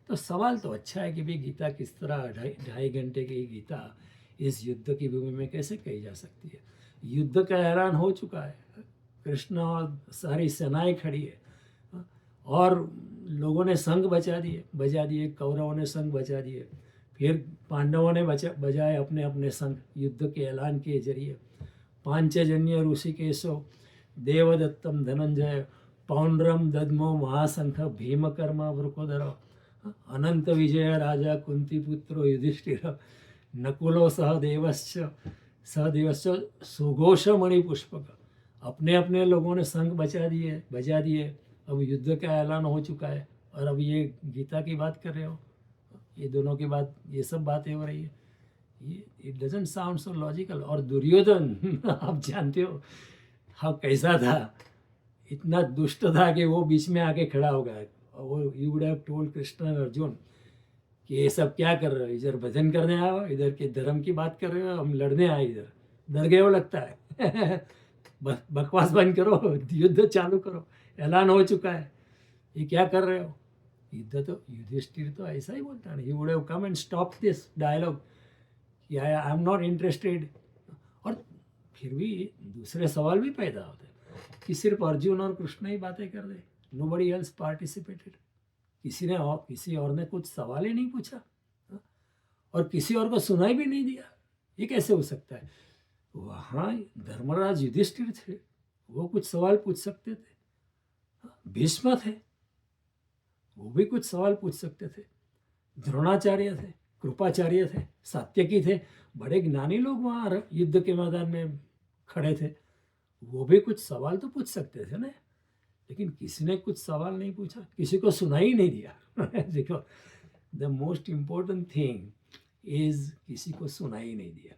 तो सवाल तो अच्छा है कि भाई गीता किस तरह 2.5 घंटे की गीता इस युद्ध की भूमि में कैसे कही जा सकती है। युद्ध का ऐलान हो चुका है, कृष्ण और सारी सेनाएं खड़ी है और लोगों ने शंख बजा दिए, कौरवों ने शंख बजा दिए, फिर पांडवों ने बजाए अपने अपने शंख युद्ध के ऐलान के जरिए। पांचजन्य ऋषिकेशो देवदत्तम धनंजय पौंड्रम दद्मो महाशंख भीमकर्म वृकोदर अनंत विजय राजा कुंती पुत्रो युधिष्ठिर नकुलो सहदेवश्च सुघोष मणि पुष्पक। अपने अपने लोगों ने शंख बजा दिए। अब युद्ध का ऐलान हो चुका है और अब ये गीता की बात कर रहे हो, ये दोनों की बात, ये सब बातें हो रही है। ये it doesn't sound so logical. और दुर्योधन आप जानते हो हाँ कैसा था, इतना दुष्ट था कि वो बीच में आके खड़ा हो गया। वो you would have told Krishna and Arjun कि ये सब क्या कर रहे हो, इधर भजन करने आए हो, इधर के धर्म की बात कर रहे हो, हम लड़ने आए इधर, डर गए हो लगता है बकवास बंद करो, युद्ध चालू करो, ऐलान हो चुका है, ये क्या कर रहे हो। युद्ध तो युधिष्ठिर तो ऐसा ही बोलता है, he would have come and stop this dialogue, I am not interested. और फिर भी दूसरे सवाल भी पैदा होते हैं कि सिर्फ अर्जुन और कृष्ण ही बातें कर रहे, नोबडी एल्स पार्टिसिपेटेड। किसी और ने कुछ सवाल ही नहीं पूछा और किसी और को सुनाई भी नहीं दिया, ये कैसे हो सकता है। वहाँ धर्मराज युधिष्ठिर थे, वो कुछ सवाल पूछ सकते थे। भीष्म थे, वो भी कुछ सवाल पूछ सकते थे। द्रोणाचार्य थे, कृपाचार्य थे, सात्यकी थे, बड़े ज्ञानी लोग वहाँ युद्ध के मैदान में खड़े थे, वो भी कुछ सवाल तो पूछ सकते थे ना। लेकिन किसी ने कुछ सवाल नहीं पूछा, किसी को सुनाई ही नहीं दिया देखो, the most important thing is किसी को सुनाई नहीं दिया।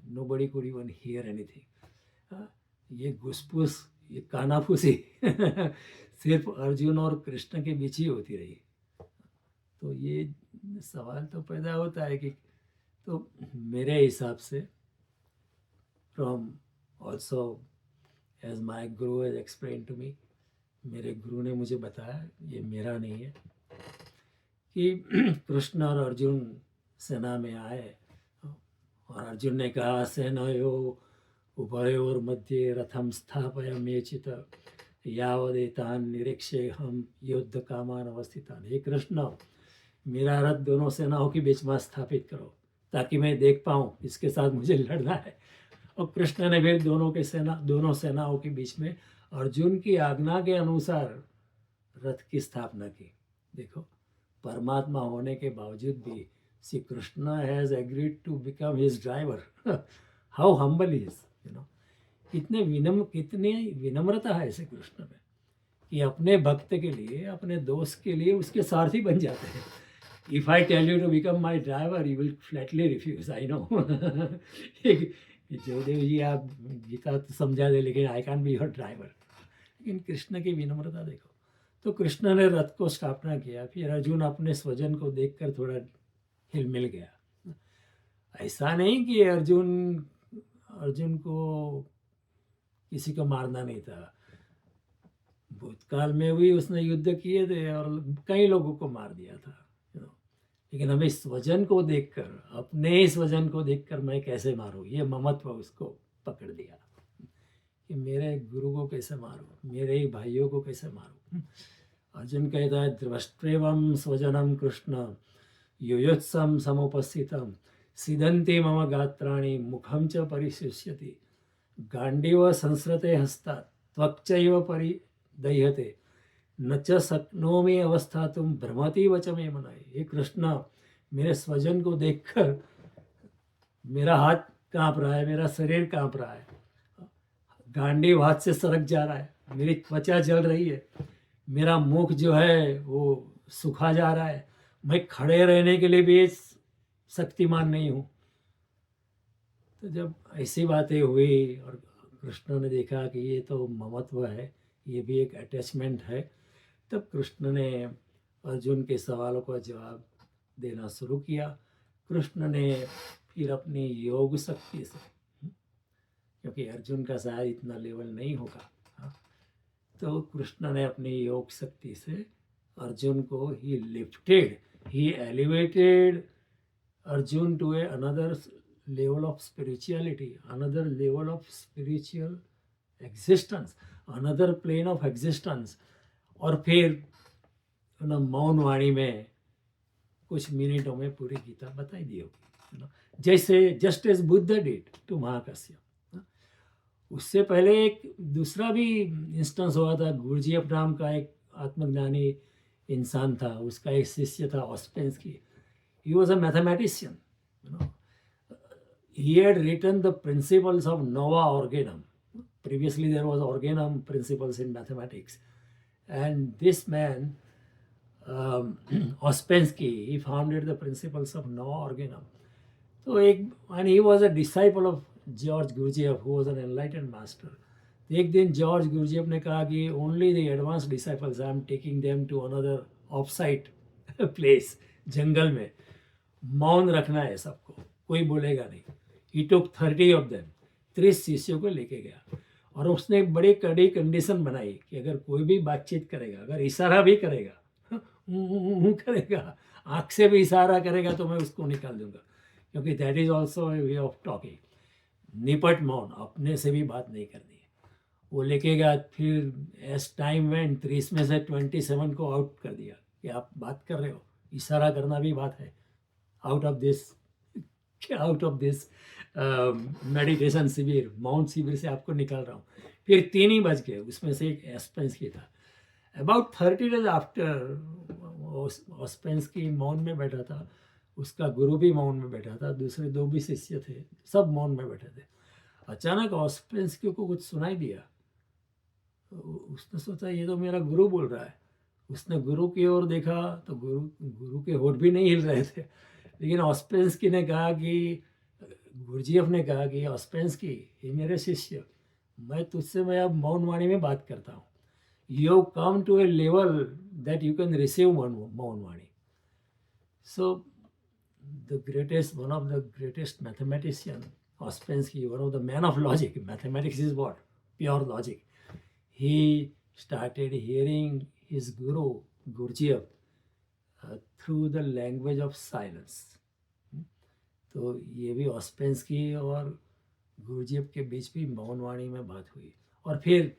Nobody could even hear anything. ये घुसपुस, ये कानाफूसी सिर्फ अर्जुन और कृष्ण के बीच ही होती रही। तो ये सवाल तो पैदा होता है कि, तो मेरे हिसाब से from also as my Guru has explain to me, मेरे गुरु ने मुझे बताया, ये मेरा नहीं है, कि कृष्ण और अर्जुन सेना में आए और अर्जुन ने कहा सेनयो उभयोर मध्य रथम स्थापयाम्येचित यावदेतान निरीक्षे हम युद्ध कामान अवस्थितान। हे कृष्ण, मेरा रथ दोनों सेनाओं के बीच में स्थापित करो ताकि मैं देख पाऊँ इसके साथ मुझे लड़ना है। और कृष्ण ने फिर दोनों सेनाओं के बीच में अर्जुन की आज्ञा के अनुसार रथ की स्थापना की। देखो, परमात्मा होने के बावजूद भी Shri Krishna has agreed to become his driver. How humble is, you know, कितनी विनम्रता है श्री कृष्ण में कि अपने भक्त के लिए, अपने दोस्त के लिए उसके सारथी बन जाते हैं। If I tell you to become my driver you will flatly refuse, I know. Jaidev ji आप गीता तो समझा दे लेकिन I can be your driver. लेकिन कृष्ण की विनम्रता देखो। तो कृष्ण ने रथ को स्थापना किया, फिर अर्जुन अपने स्वजन को देखकर थोड़ा हिलमिल गया। ऐसा नहीं कि अर्जुन को किसी को मारना नहीं था, भूतकाल में भी उसने युद्ध किए थे और कई लोगों को मार दिया था, लेकिन हमें स्वजन को देखकर, अपने ही स्वजन को देखकर मैं कैसे मारूं, ये ममत्व उसको पकड़ दिया कि मेरे गुरु को कैसे मारूं, मेरे ही भाइयों को कैसे मारूं। अर्जुन कहता है द्रष्ट्वेवं स्वजनम कृष्ण युयुत्सम समुपस्थितम सिदन्ति मम गात्राणि मुखम च परिशुष्यति गांडीव संस्रते हस्ता त्वक्चैव परिदह्यते न च शक्नोमि अवस्था तुम भ्रमति वच में मनाए। ये कृष्ण, मेरे स्वजन को देखकर मेरा हाथ कांप रहा है, मेरा शरीर कांप रहा है, गांडीव हाथ से सरक जा रहा है, मेरी त्वचा जल रही है, मेरा मुख जो है वो सूखा जा रहा है, मैं खड़े रहने के लिए भी शक्तिमान नहीं हूँ। तो जब ऐसी बातें हुई और कृष्ण ने देखा कि ये तो ममत्व है, ये भी एक अटैचमेंट है, तब कृष्ण ने अर्जुन के सवालों का जवाब देना शुरू किया। कृष्ण ने फिर अपनी योग शक्ति से, क्योंकि अर्जुन का शायद इतना लेवल नहीं होगा, तो कृष्ण ने अपनी योग शक्ति से अर्जुन को he lifted, he elevated Arjun to a another level of spirituality, another level of spiritual existence, another plane of existence। और फिर मौन वाणी में कुछ मिनटों में पूरी गीता बताई दी होगी, जैसे just as Buddha did to Mahakashyap. उससे पहले एक दूसरा भी इंस्टेंस हुआ था। गुरजीएफ नाम का एक आत्मज्ञानी इंसान था, उसका एक शिष्य था Ouspensky. He was a mathematician, you know. He had written the principles of Nova Organum. Previously, there was organum principles in mathematics, and this man, Ouspensky, he founded the principles of Nova Organum. So, and he was a disciple of George Gurdjieff, who was an enlightened master. एक दिन George Gurdjieff ने कहा कि only the advanced disciples I am taking them to another off site place, जंगल में मौन रखना है सबको, कोई बोलेगा नहीं। ही टुक 30 ऑफ देम, 30 शिष्यों को लेके गया, और उसने एक बड़ी कड़ी कंडीशन बनाई कि अगर कोई भी बातचीत करेगा, अगर इशारा भी करेगा, करेगा, आँख से भी इशारा करेगा, तो मैं उसको निकाल दूंगा, क्योंकि that is also a way of talking. निपट मौन, अपने से भी बात नहीं करनी है। वो लेके गया। फिर एज टाइम वेंट 30 में से 27 को आउट कर दिया कि आप बात कर रहे हो, इशारा करना भी बात है। आउट ऑफ दिस मेडिटेशन शिविर, माउंट शिविर से आपको निकाल रहा हूँ। फिर 3 ही बज गए, उसमें से एक ऑस्पेंस्की था। अबाउट 30 डेज आफ्टर, ऑस्पेंस्की मौन में बैठा था, उसका गुरु भी मौन में बैठा था, दूसरे 2 भी शिष्य थे, सब मौन में बैठे थे। अचानक ऑस्पेंस्की को कुछ सुनाई दिया। उसने सोचा ये तो मेरा गुरु बोल रहा है। उसने गुरु की ओर देखा तो गुरु के होठ भी नहीं हिल रहे थे। लेकिन ऑस्पेंस्की ने कहा कि, गुरजीएफ ने कहा कि ऑस्पेंस्की, ये मेरे शिष्य, मैं अब मौन वाणी में बात करता हूँ। You come to a level that you can receive मौन वाणी। सो one of the greatest mathematician, Ouspensky, one of the man of logic. Mathematics is what? Pure logic. He started hearing his guru, Gurdjieff, through the language of silence. तो ये भी ऑस्पेंस्की और Gurdjieff के बीच भी मौन वाणी में बात हुई। और फिर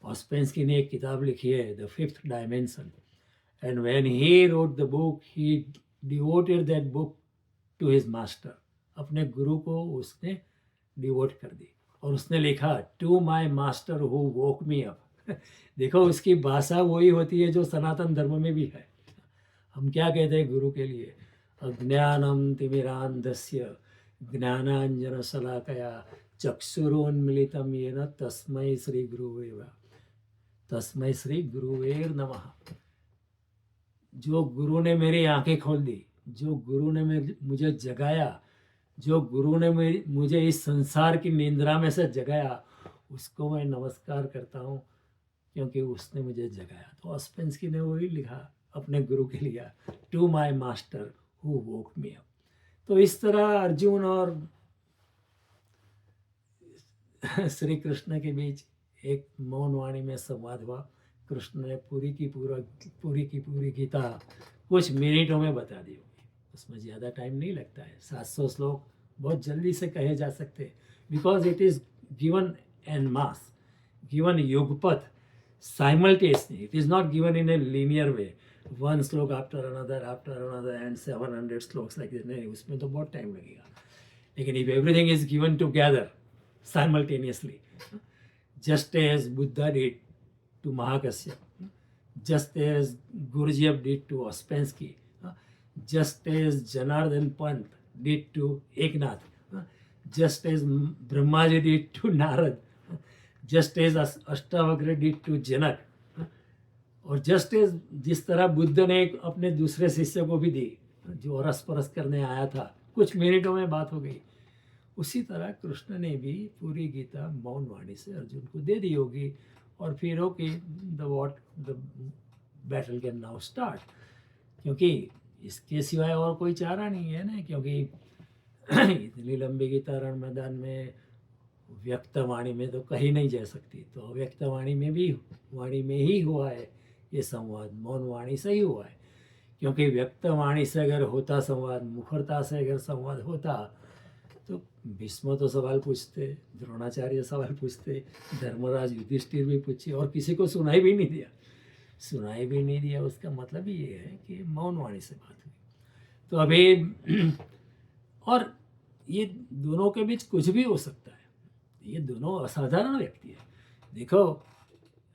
ऑस्पेंस्की ने एक किताब लिखी है, the fifth dimension, and when he wrote the book, he devoted that book to his master. अपने गुरु को उसने डिवोट कर दी, और उसने लिखा, to my master who woke me up. देखो, उसकी भाषा वही होती है जो सनातन धर्म में भी है। हम क्या कहते हैं गुरु के लिए? अज्ञानम तिमिरांधस्य ज्ञानांजन शलाकया चक्षुरोन्मिलितम येन तस्मै श्री गुरुवे नमः। जो गुरु ने मेरी आंखें खोल दी, जो गुरु ने मुझे जगाया, जो गुरु ने मुझे इस संसार की निंद्रा में से जगाया, उसको मैं नमस्कार करता हूँ, क्योंकि उसने मुझे जगाया। तो ऑस्पेंस्की ने वही लिखा अपने गुरु के लिए, to my master who woke me up. तो इस तरह अर्जुन और श्री कृष्ण के बीच एक मौन वाणी में संवाद हुआ। कृष्ण ने पूरी की पूरी गीता कुछ मिनटों में बता दी होगी, उसमें ज़्यादा टाइम नहीं लगता है। 700 श्लोक बहुत जल्दी से कहे जा सकते, because it is given en masse, given yugapat, simultaneously. It is not given in a linear way, one shloka after another and 700 shlokas like this. नहीं, उसमें तो बहुत टाइम लगेगा। लेकिन if everything is given together simultaneously, just as Buddha did to Mahakasyap, just as Gurdjieff did to Ouspensky, just as Janardhan Pant did to Eknath, just as Brahmaji did to Narad, just as Ashtavakra did to Janak, और just as जिस तरह बुद्ध ने अपने दूसरे शिष्य को भी दी, जो अरस परस करने आया था, कुछ मिनटों में बात हो गई, उसी तरह कृष्ण ने भी पूरी गीता मौन वाणी से अर्जुन को दे दी होगी। और फिर okay, the battle can now start, क्योंकि इसके सिवाय और कोई चारा नहीं है ना, क्योंकि इतनी लंबी गीता रण मैदान में व्यक्त वाणी में तो कहीं नहीं जा सकती, तो अव्यक्त वाणी में ही हुआ है ये संवाद, मौन वाणी से ही हुआ है। क्योंकि व्यक्त वाणी से अगर होता संवाद, मुखरता से अगर संवाद होता, तो भीष्म तो सवाल पूछते, द्रोणाचार्य सवाल पूछते, धर्मराज युधिष्ठिर भी पूछे, और किसी को सुनाई भी नहीं दिया। उसका मतलब ही ये है कि मौन वाणी से बात हुई। तो अभी और ये दोनों के बीच कुछ भी हो सकता है, ये दोनों असाधारण व्यक्ति है। देखो,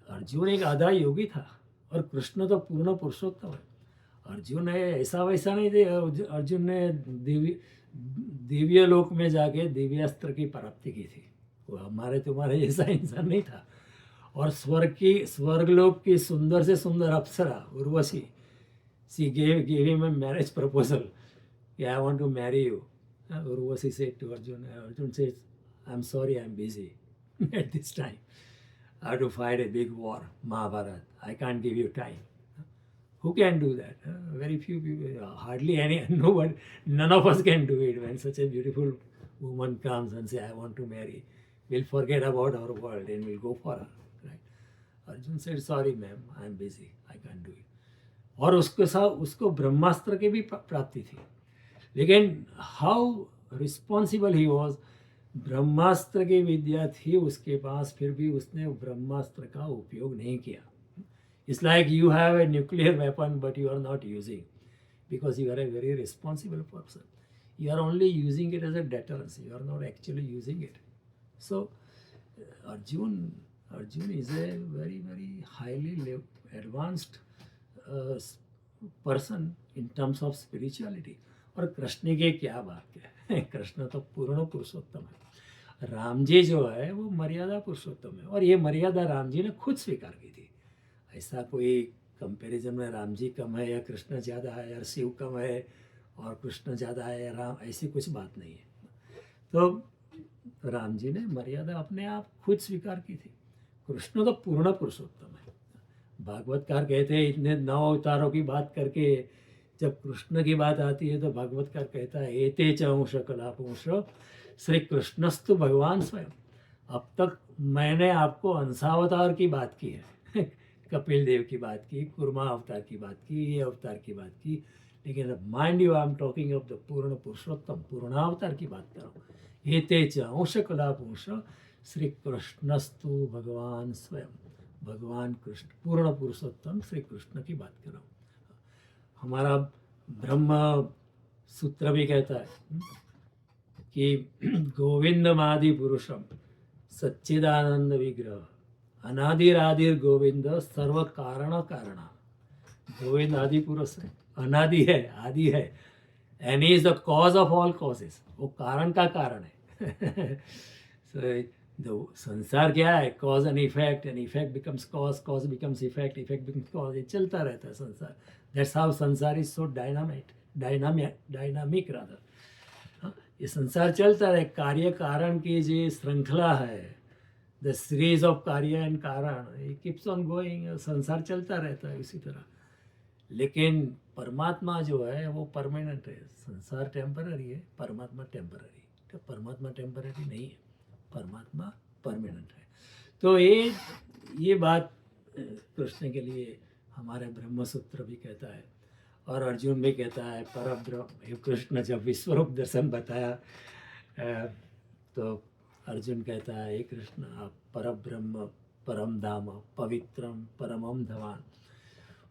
अर्जुन एक आधा योगी था और कृष्ण तो पूर्ण पुरुषोत्तम है। अर्जुन है ऐसा वैसा नहीं थे। अर्जुन ने दिव्य लोक में जाके दिव्यास्त्र की प्राप्ति की थी। वो हमारे तुम्हारे जैसा इंसान नहीं था। और स्वर्गलोक की सुंदर से सुंदर अप्सरा उर्वशी, सी gave him a marriage proposal. Yeah, I want to marry you. Urvashi said to Arjun. Arjun says, I'm sorry, I'm busy at this time. I have to fight a big war, Mahabharata. I can't give you time. Who can do that? Very few people, hardly any, nobody, none of us can do it. When such a beautiful woman comes and says, I want to marry, we'll forget about our world and we'll go for her. Right? Arjun said, sorry ma'am, I'm busy. I can't do it. और उसके साथ उसको ब्रह्मास्त्र की भी प्राप्ति थी। लेकिन how responsible he was, ब्रह्मास्त्र की विद्या थी उसके पास, फिर भी उसने ब्रह्मास्त्र का उपयोग नहीं किया। It's like you have a nuclear weapon but you are not using, because you are a very responsible person. You are only using it as a deterrence. You are not actually using it. So Arjun is a very, very highly advanced person in terms of spirituality. और कृष्ण की क्या बात है, कृष्ण तो पूर्ण पुरुषोत्तम है. राम जी जो है वो मर्यादा पुरुषोत्तम है, और ये मर्यादा राम जी ने खुद स्वीकार की थी. ऐसा कोई कंपैरिजन में राम जी कम है या कृष्ण ज़्यादा है या शिव कम है और कृष्ण ज़्यादा है या राम, ऐसी कुछ बात नहीं है. तो राम जी ने मर्यादा अपने आप खुद स्वीकार की थी. कृष्ण तो पूर्ण पुरुषोत्तम है. भागवतकार कहते हैं इतने 9 अवतारों की बात करके जब कृष्ण की बात आती है तो भागवतकार कहता है एते च अंश कलापुंश श्री कृष्णस्तु भगवान स्वयं. अब तक मैंने आपको अंशावतार की बात की है, कपिल देव की बात की, कुर्मा अवतार की बात की, ये अवतार की बात की, लेकिन अब mind you I am talking of the पूर्ण पुरुषोत्तम, पूर्णावतार की बात कर रहा हूँ. एते च अंश कलापुंश श्री कृष्णस्तु भगवान स्वयं. भगवान कृष्ण पूर्ण पुरुषोत्तम श्री कृष्ण की बात कर रहा हूँ. हमारा ब्रह्म सूत्र भी कहता है कि गोविंदमादि पुरुषम सच्चिदानंद विग्रह अनादिरादिर गोविंद सर्व कारण कारण. गोविंद आदि पुरुष है, अनादि है, आदि है, and he is the cause of all causes. वो कारण का कारण है. so, संसार क्या है, cause and effect becomes cause becomes effect becomes cause. ये चलता रहता है संसार. दैट्स हाउ संसार इज सो डायनामिक रादर. ये संसार चलता रहे. कार्य कारण की जो श्रृंखला है, द सीरीज ऑफ कार्य एंड कारण, ये कीप्स ऑन गोइंग. संसार चलता रहता है इसी तरह. लेकिन परमात्मा जो है वो परमानेंट है. संसार टेम्पररी है, परमात्मा टेम्पररी. तो परमात्मा टेम्पररी नहीं है, परमात्मा परमानेंट है. तो ये बात कृष्ण के लिए हमारे ब्रह्मसूत्र भी कहता है और अर्जुन भी कहता है. परब्रह्म कृष्ण जब विश्वरूप दर्शन बताया तो अर्जुन कहता है हे कृष्ण आप परब्रह्म परम धाम पवित्रम परमम धवान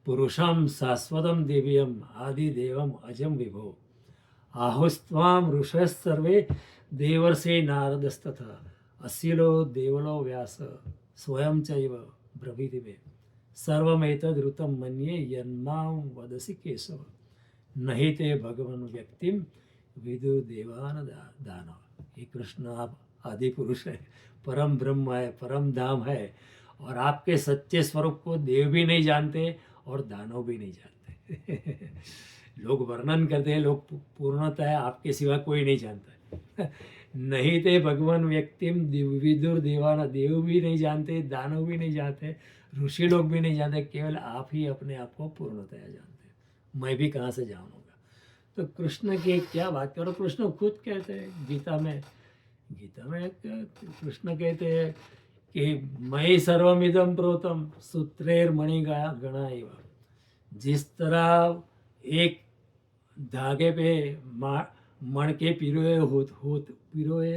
पुरुषम शाश्वतम दिव्यम आदि देवम अजम विभो आहुस्त्वाम ऋषय सर्वे देवर्षे नारदस्तथा अशीलो देवलो व्यास स्वयं चैव ब्रवीति मे सर्वमेतदृतं मन्ये यन्मां वदसि केशव नहीं ते भगवान व्यक्तिम विदुर देवान दानव. ये कृष्ण आप आदि पुरुष है, परम ब्रह्म है, परम धाम है, और आपके सच्चे स्वरूप को देव भी नहीं जानते और दानव भी नहीं जानते. लोग वर्णन करते हैं, लोग पूर्णतः आपके सिवा कोई नहीं जानता है. नहीं थे भगवान व्यक्तिम विदुर देवाना, देव भी नहीं जानते, दानव भी नहीं जानते, ऋषि लोग भी नहीं जानते, केवल आप ही अपने आप को पूर्णतया जानते हैं. मैं भी कहाँ से जानूंगा. तो कृष्ण की क्या बात करो. कृष्ण खुद कहते हैं गीता में कृष्ण कहते हैं कि मयि सर्वमिदं प्रोतम सूत्रेर मणि गणा एव. जिस तरह एक धागे पे मण के पिरोए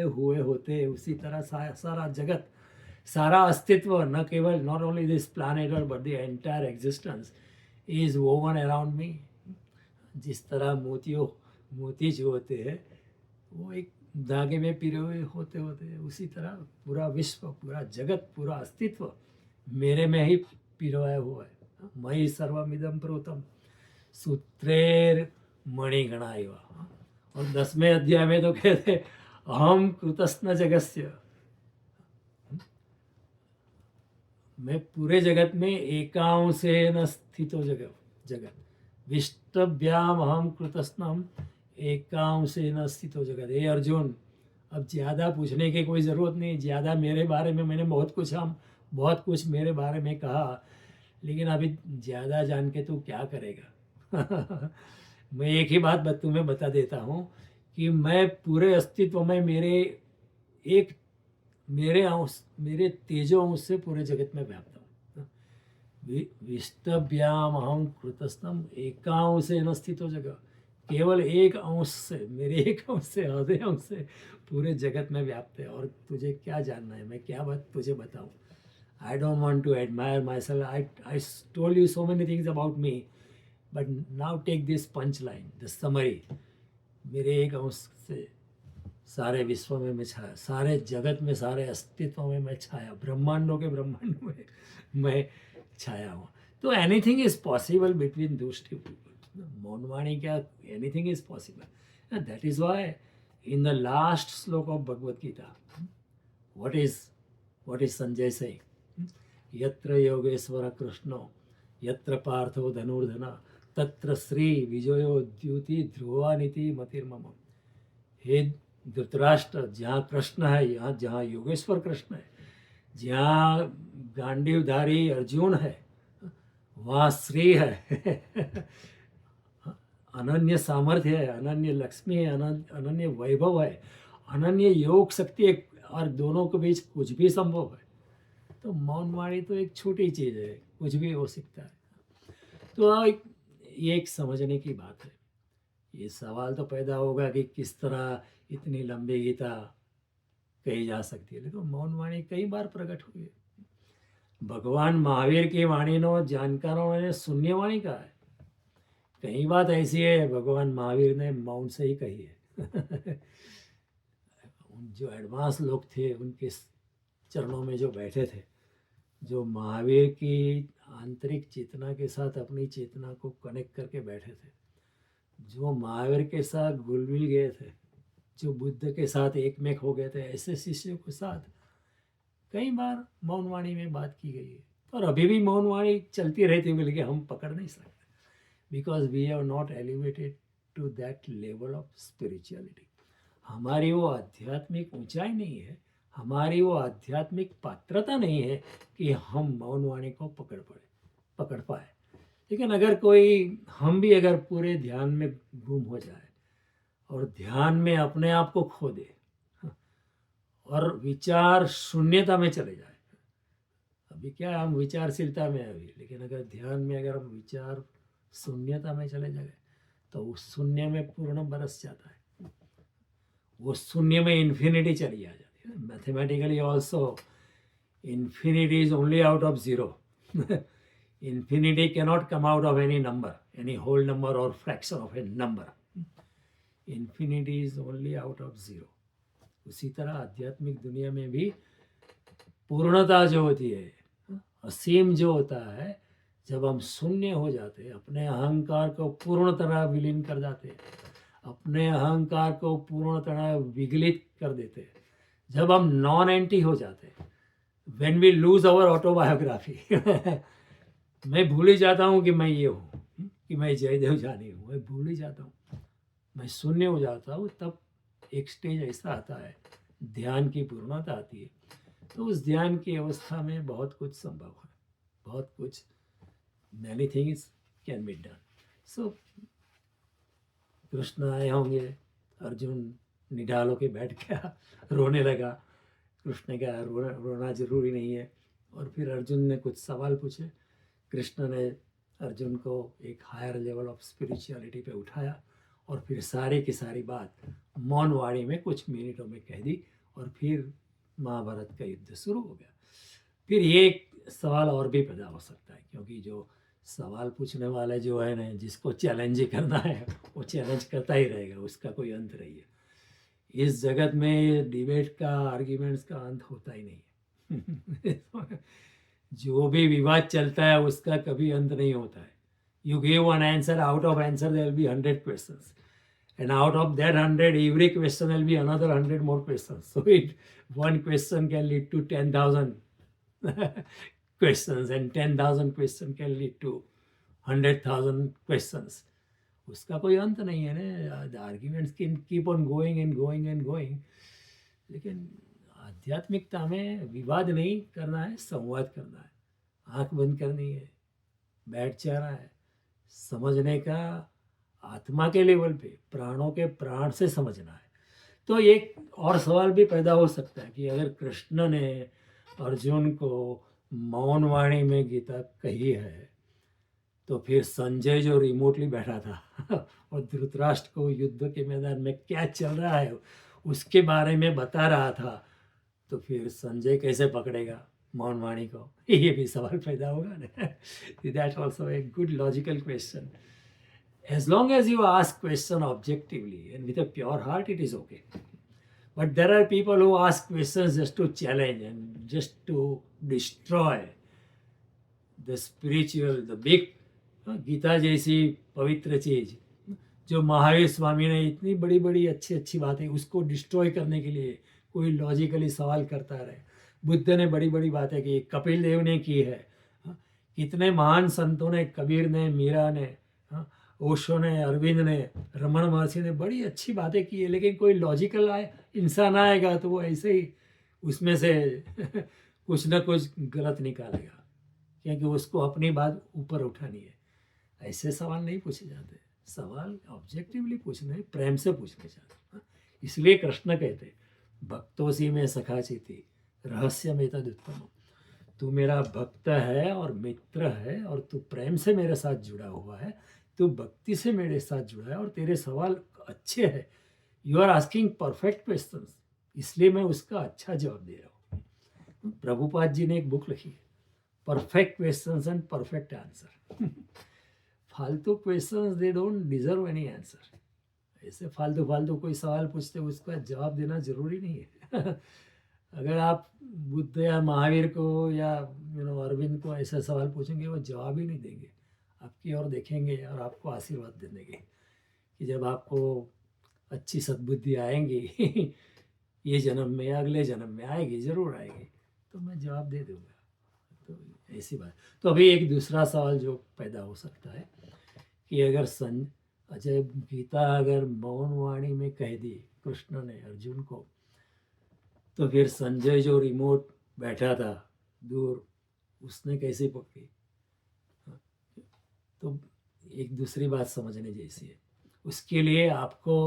हुए होते, उसी तरह सारा जगत, सारा अस्तित्व, न केवल not only this planet but the entire existence is woven around me. जिस तरह मोती जो होते हैं वो एक धागे में पिरे हुए होते होते उसी तरह पूरा विश्व, पूरा जगत, पूरा अस्तित्व मेरे में ही पिरोया हुआ है। मयि सर्वमिदं प्रोतम सूत्रेर मणिगणा इव। और 10वें अध्याय में तो कहते अहम कृतस्न जगस्य, मैं पूरे जगत में एकांशेन स्थितो जगत विष्टभ्याम अहम कृतस्नम एकांशेन स्थितो जगत। हे अर्जुन, अब ज़्यादा पूछने की कोई ज़रूरत नहीं। ज़्यादा मेरे बारे में मैंने बहुत कुछ मेरे बारे में कहा, लेकिन अभी ज़्यादा जान के तू क्या करेगा। मैं एक ही बात तुम्हें बता देता हूँ कि मैं पूरे अस्तित्व में मेरे तेजो अंश से पूरे जगत में व्याप्त हूँ। विष्टभ्याम अहम कृतस्तम एकांशेन स्थितो जगत, केवल एक अंश से, मेरे एक अंश से, आधे अंश से पूरे जगत में व्याप्त है। और तुझे क्या जानना है, मैं क्या बात तुझे बताऊं? I don't want to admire myself. I told you so many things about me, but now take this punchline, the summary. मेरे एक अंश से सारे विश्व में मैं छाया, सारे जगत में, सारे अस्तित्व में मैं छाया, ब्रह्मांडों के ब्रह्मांड में मैं छाया हूँ। तो anything is possible between those two people. मौनवाणी क्या, anything is possible. That is why in the last shloka of Bhagavad Gita, what is Sanjay saying? यत्र योगेश्वर कृष्णो यत्र पार्थो धनुर्धना तत्र श्री विजयो द्युति ध्रुवानिति मतिर्मम। हे धृतराष्ट्र, जहाँ कृष्ण है, यहाँ जहाँ योगेश्वर कृष्ण है, जहाँ गांडीवधारी अर्जुन है, वहाँ श्री है। अनन्य सामर्थ्य है, अनन्य लक्ष्मी है, अनन्य वैभव है, अनन्य योग शक्ति है, और दोनों के बीच कुछ भी संभव है। तो मौनवाणी तो एक छोटी चीज़ है, कुछ भी हो सकता है। तो ये एक समझने की बात है। ये सवाल तो पैदा होगा कि किस तरह इतनी लंबी गीता कही जा सकती है, लेकिन मौनवाणी कई बार प्रकट हुई है। भगवान महावीर की वाणी नो जानकारों ने शून्यवाणी कहा है। कई बात ऐसी है भगवान महावीर ने मौन से ही कही है। जो एडवांस लोग थे उनके चरणों में जो बैठे थे, जो महावीर की आंतरिक चेतना के साथ अपनी चेतना को कनेक्ट करके बैठे थे, जो महावीर के साथ घुल मिल गए थे, जो बुद्ध के साथ एकमेक हो गए थे, ऐसे शिष्यों के साथ कई बार मौनवाणी में बात की गई है। और अभी भी मौनवाणी चलती रहती है, लेकिन हम पकड़ नहीं सकते, because we have not elevated to that level of spirituality. हमारी वो आध्यात्मिक ऊंचाई नहीं है, हमारी वो आध्यात्मिक पात्रता नहीं है कि हम मौनवाणी को पकड़ पाए। लेकिन अगर हम भी अगर पूरे ध्यान में गुम हो जाए और ध्यान में अपने आप को खो दे और विचार शून्यता में चले जाए, अभी क्या हम विचारशीलता में अभी, लेकिन अगर ध्यान में अगर हम विचार शून्यता में चले जाए तो उस शून्य में पूर्ण बरस जाता है, वो शून्य में इन्फिनिटी चली आ जाती है। Mathematically also infinity is only out of zero. Infinity cannot come out of any number, any whole number और fraction of a number. Infinity is only out of zero. उसी तरह आध्यात्मिक दुनिया में भी पूर्णता जो होती है, असीम जो होता है, जब हम शून्य हो जाते हैं, अपने अहंकार को पूर्ण तरह विलीन कर जाते हैं, अपने अहंकार को पूर्ण तरह विगलित कर देते हैं, जब हम नॉन एंटी हो जाते हैं, when we lose our autobiography. मैं भूल ही जाता हूँ कि मैं ये हूँ, कि मैं जयदेव जानी हूँ, मैं भूल ही जाता हूँ, मैं शून्य हो जाता हूँ। तब एक स्टेज ऐसा आता है, ध्यान की पूर्णता आती है। तो उस ध्यान की अवस्था में बहुत कुछ संभव है, बहुत कुछ, many things can be done. So Krishna आए होंगे, अर्जुन निढाल होके बैठ गया, रोने लगा। कृष्ण का रोना जरूरी नहीं है। और फिर अर्जुन ने कुछ सवाल पूछे, कृष्ण ने अर्जुन को एक हायर लेवल ऑफ स्पिरिचुअलिटी पे उठाया और फिर सारी की सारी बात मौन वाणी में कुछ मिनटों में कह दी, और फिर महाभारत का युद्ध शुरू हो गया। फिर ये एक सवाल और भी पैदा हो सकता है, क्योंकि जो सवाल पूछने वाले जो है ना, जिसको चैलेंज करना है वो चैलेंज करता ही रहेगा, उसका कोई अंत नहीं है। इस जगत में डिबेट का, आर्ग्यूमेंट्स का अंत होता ही नहीं है जो भी विवाद चलता है उसका कभी अंत नहीं होता है. You give one answer, out of answer there will be 100 questions. And out of that 100, every question will be another 100 more questions. So one question can lead to 10,000 questions, and 10,000 questions can lead to 100,000 questions. उसका कोई अंत नहीं है ना. The arguments can keep on going and going and going. लेकिन आध्यात्मिकता में विवाद नहीं करना है, संवाद करना है. आंख बंद करनी है, बैठ जाना है, समझने का आत्मा के लेवल पे, प्राणों के प्राण से समझना है. तो एक और सवाल भी पैदा हो सकता है कि अगर कृष्ण ने अर्जुन को मौन वाणी में गीता कही है, तो फिर संजय जो रिमोटली बैठा था और धृतराष्ट्र को युद्ध के मैदान में क्या चल रहा है उसके बारे में बता रहा था, तो फिर संजय कैसे पकड़ेगा मौन वाणी को? ये भी सवाल पैदा होगा ना. That also a good logical question. As long as you ask question objectively and with a pure heart, it is okay. But there are people who ask questions just to challenge and just to destroy the spiritual, the big Gita जैसी पवित्र चीज जो महावीर स्वामी ने इतनी बड़ी बड़ी अच्छी अच्छी बातें उसको डिस्ट्रॉय करने के लिए कोई लॉजिकली सवाल करता रहे. बुद्ध ने बड़ी बड़ी बातें की, कपिल देव ने की है, कितने महान संतों ने, कबीर ने, मीरा ने, ओशो ने, अरविंद ने, रमन महर्षि ने बड़ी अच्छी बातें की है. लेकिन कोई लॉजिकल इंसान आएगा तो वो ऐसे ही उसमें से कुछ ना कुछ गलत निकालेगा, क्योंकि उसको अपनी बात ऊपर उठानी है. ऐसे सवाल नहीं पूछे जाते. सवाल ऑब्जेक्टिवली पूछने, प्रेम से पूछने जाते. इसलिए कृष्ण कहते भक्तोसी में सखा चिति रहस्य में तद उत्तम. तू मेरा भक्त है और मित्र है और तू प्रेम से मेरे साथ जुड़ा हुआ है, तू भक्ति से मेरे साथ जुड़ा है और तेरे सवाल अच्छे हैं. You are asking perfect questions, इसलिए मैं उसका अच्छा जवाब दे रहा हूँ. प्रभुपाद जी ने एक बुक लिखी है, perfect questions and perfect answer. फालतू questions they don't deserve any answer. ऐसे फालतू फालतू कोई सवाल पूछते उसका जवाब देना जरूरी नहीं है. अगर आप बुद्ध या महावीर को या अरविंद को ऐसा सवाल पूछेंगे वो जवाब ही नहीं देंगे, आपकी ओर देखेंगे और आपको आशीर्वाद दे देंगे कि जब आपको अच्छी सद्बुद्धि आएंगी ये जन्म में, अगले जन्म में आएगी, ज़रूर आएगी, तो मैं जवाब दे दूँगा. तो ऐसी बात. तो अभी एक दूसरा सवाल जो पैदा हो सकता है कि अगर गीता अगर मौन वाणी में कह दी कृष्ण ने अर्जुन को, तो फिर संजय जो रिमोट बैठा था दूर, उसने कैसे पकड़ी? तो एक दूसरी बात समझने जैसी है. उसके लिए आपको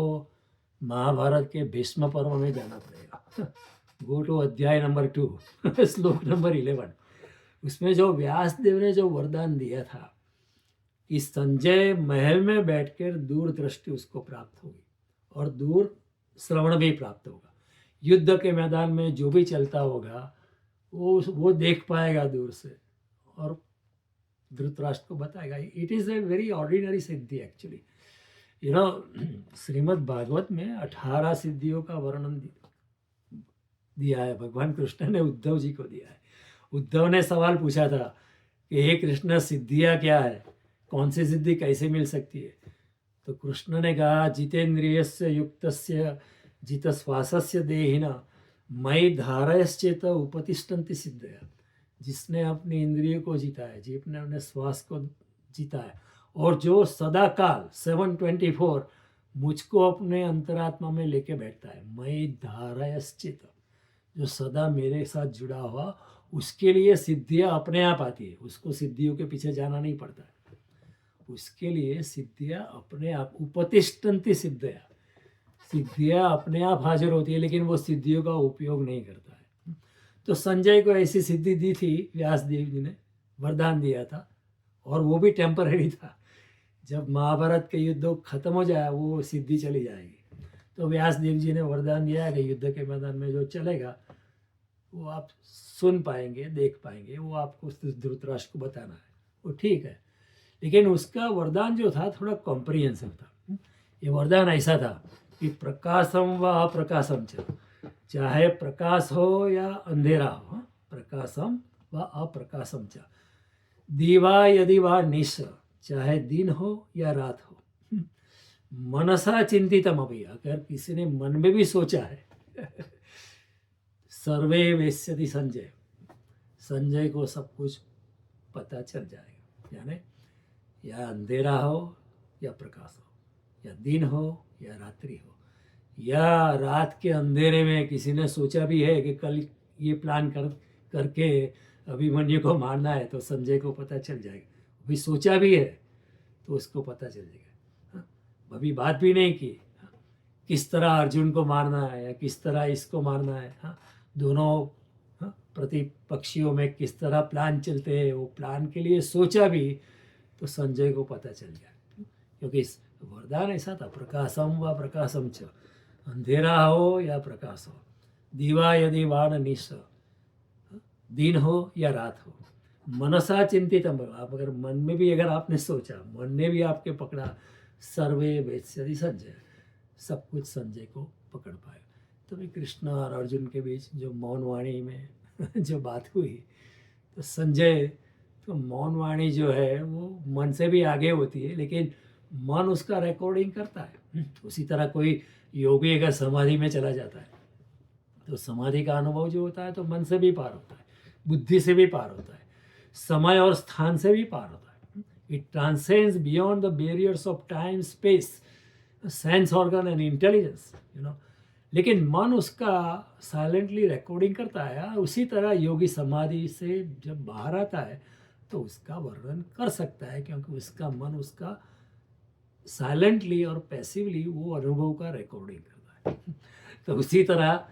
महाभारत के भीष्म पर्व में जाना पड़ेगा. गो टू अध्याय नंबर 2 श्लोक नंबर 11. उसमें जो व्यासदेव ने जो वरदान दिया था कि संजय महल में बैठकर दूरदृष्टि उसको प्राप्त होगी और दूर श्रवण भी प्राप्त होगा. युद्ध के मैदान में जो भी चलता होगा वो देख पाएगा दूर से और धृतराष्ट्र को बताएगा. It is a very ordinary siddhi actually. Shrimad Bhagavat में 18 सिद्धियों का वर्णन दिया है. भगवान कृष्ण ने उद्धव जी को दिया है. उद्धव ने सवाल पूछा था कि हे कृष्ण, सिद्धियाँ क्या है, कौन सी सिद्धि कैसे मिल सकती है? तो कृष्ण ने कहा जितेंद्रियस्य युक्तस्य जितश्वासस्य देहिना मयि धारयश्चेत उपतिष्ठन्ति सिद्धया. जिसने अपनी इंद्रियों को जीता है, जिसने अपने श्वास को जीता है और जो सदा काल 724 मुझको अपने अंतरात्मा में लेके बैठता है, मयि धारयश्चेत, जो सदा मेरे साथ जुड़ा हुआ, उसके लिए सिद्धियाँ अपने आप आती है. उसको सिद्धियों के पीछे जाना नहीं पड़ता है. उसके लिए सिद्धियाँ अपने आप, उपतिष्ठन्ति सिद्धया, सिद्धियाँ अपने आप हाजिर होती है, लेकिन वो सिद्धियों का उपयोग नहीं करता है. तो संजय को ऐसी सिद्धि दी थी, व्यासदेव जी ने वरदान दिया था, और वो भी टेम्पररी था. जब महाभारत के युद्ध खत्म हो जाए वो सिद्धि चली जाएगी. तो व्यासदेव जी ने वरदान दिया है कि युद्ध के मैदान में जो चलेगा वो आप सुन पाएंगे, देख पाएंगे, वो आपको धृतराष्ट्र को बताना है. वो ठीक है, लेकिन उसका वरदान जो था थोड़ा कॉम्प्रिहेंसिव था. ये वरदान ऐसा था कि प्रकाशम व अप्रकाशम च, चाहे प्रकाश हो या अंधेरा हो, प्रकाशम व अप्रकाशम च, दीवा यदि वा निश, चाहे दिन हो या रात हो, मनसा चिंतितम अभी, अगर किसी ने मन में भी सोचा है सर्वे वेश्यति संजय, संजय को सब कुछ पता चल जाएगा। यानी या अंधेरा हो या प्रकाश हो, या दिन हो या रात्रि हो, या रात के अंधेरे में किसी ने सोचा भी है कि कल ये प्लान करके अभिमन्यु को मारना है, तो संजय को पता चल जाएगा। अभी सोचा भी है तो उसको पता चल जाएगा। अभी बात भी नहीं की किस तरह अर्जुन को मारना है या किस तरह इसको मारना है, दोनों प्रतिपक्षियों में किस तरह प्लान चलते हैं, वो प्लान के लिए सोचा भी तो संजय को पता चल गया। क्योंकि इस वरदान ऐसा था, प्रकाशम व प्रकाशम च, अंधेरा हो या प्रकाश हो, दीवा यदि वाण निश, दिन हो या रात हो, मनसा चिंतितम, आप अगर मन में भी अगर आपने सोचा, मन ने भी आपके पकड़ा, सर्वे वेत्स्यति संजय, सब कुछ संजय को पकड़ पाए। तो भी कृष्ण और अर्जुन के बीच जो मौन वाणी में जो बात हुई, तो संजय तो मौन वाणी जो है वो मन से भी आगे होती है, लेकिन मन उसका रिकॉर्डिंग करता है। उसी तरह कोई योगी अगर समाधि में चला जाता है तो समाधि का अनुभव जो होता है तो मन से भी पार होता है, बुद्धि से भी पार होता है, समय और स्थान से भी पार होता है। It transcends beyond the barriers of time, space, sense organ and intelligence, लेकिन मन उसका साइलेंटली रिकॉर्डिंग करता है। उसी तरह योगी समाधि से जब बाहर आता है तो उसका वर्णन कर सकता है, क्योंकि उसका मन उसका साइलेंटली और पैसिवली वो अनुभव का रिकॉर्डिंग करता है। तो उसी तरह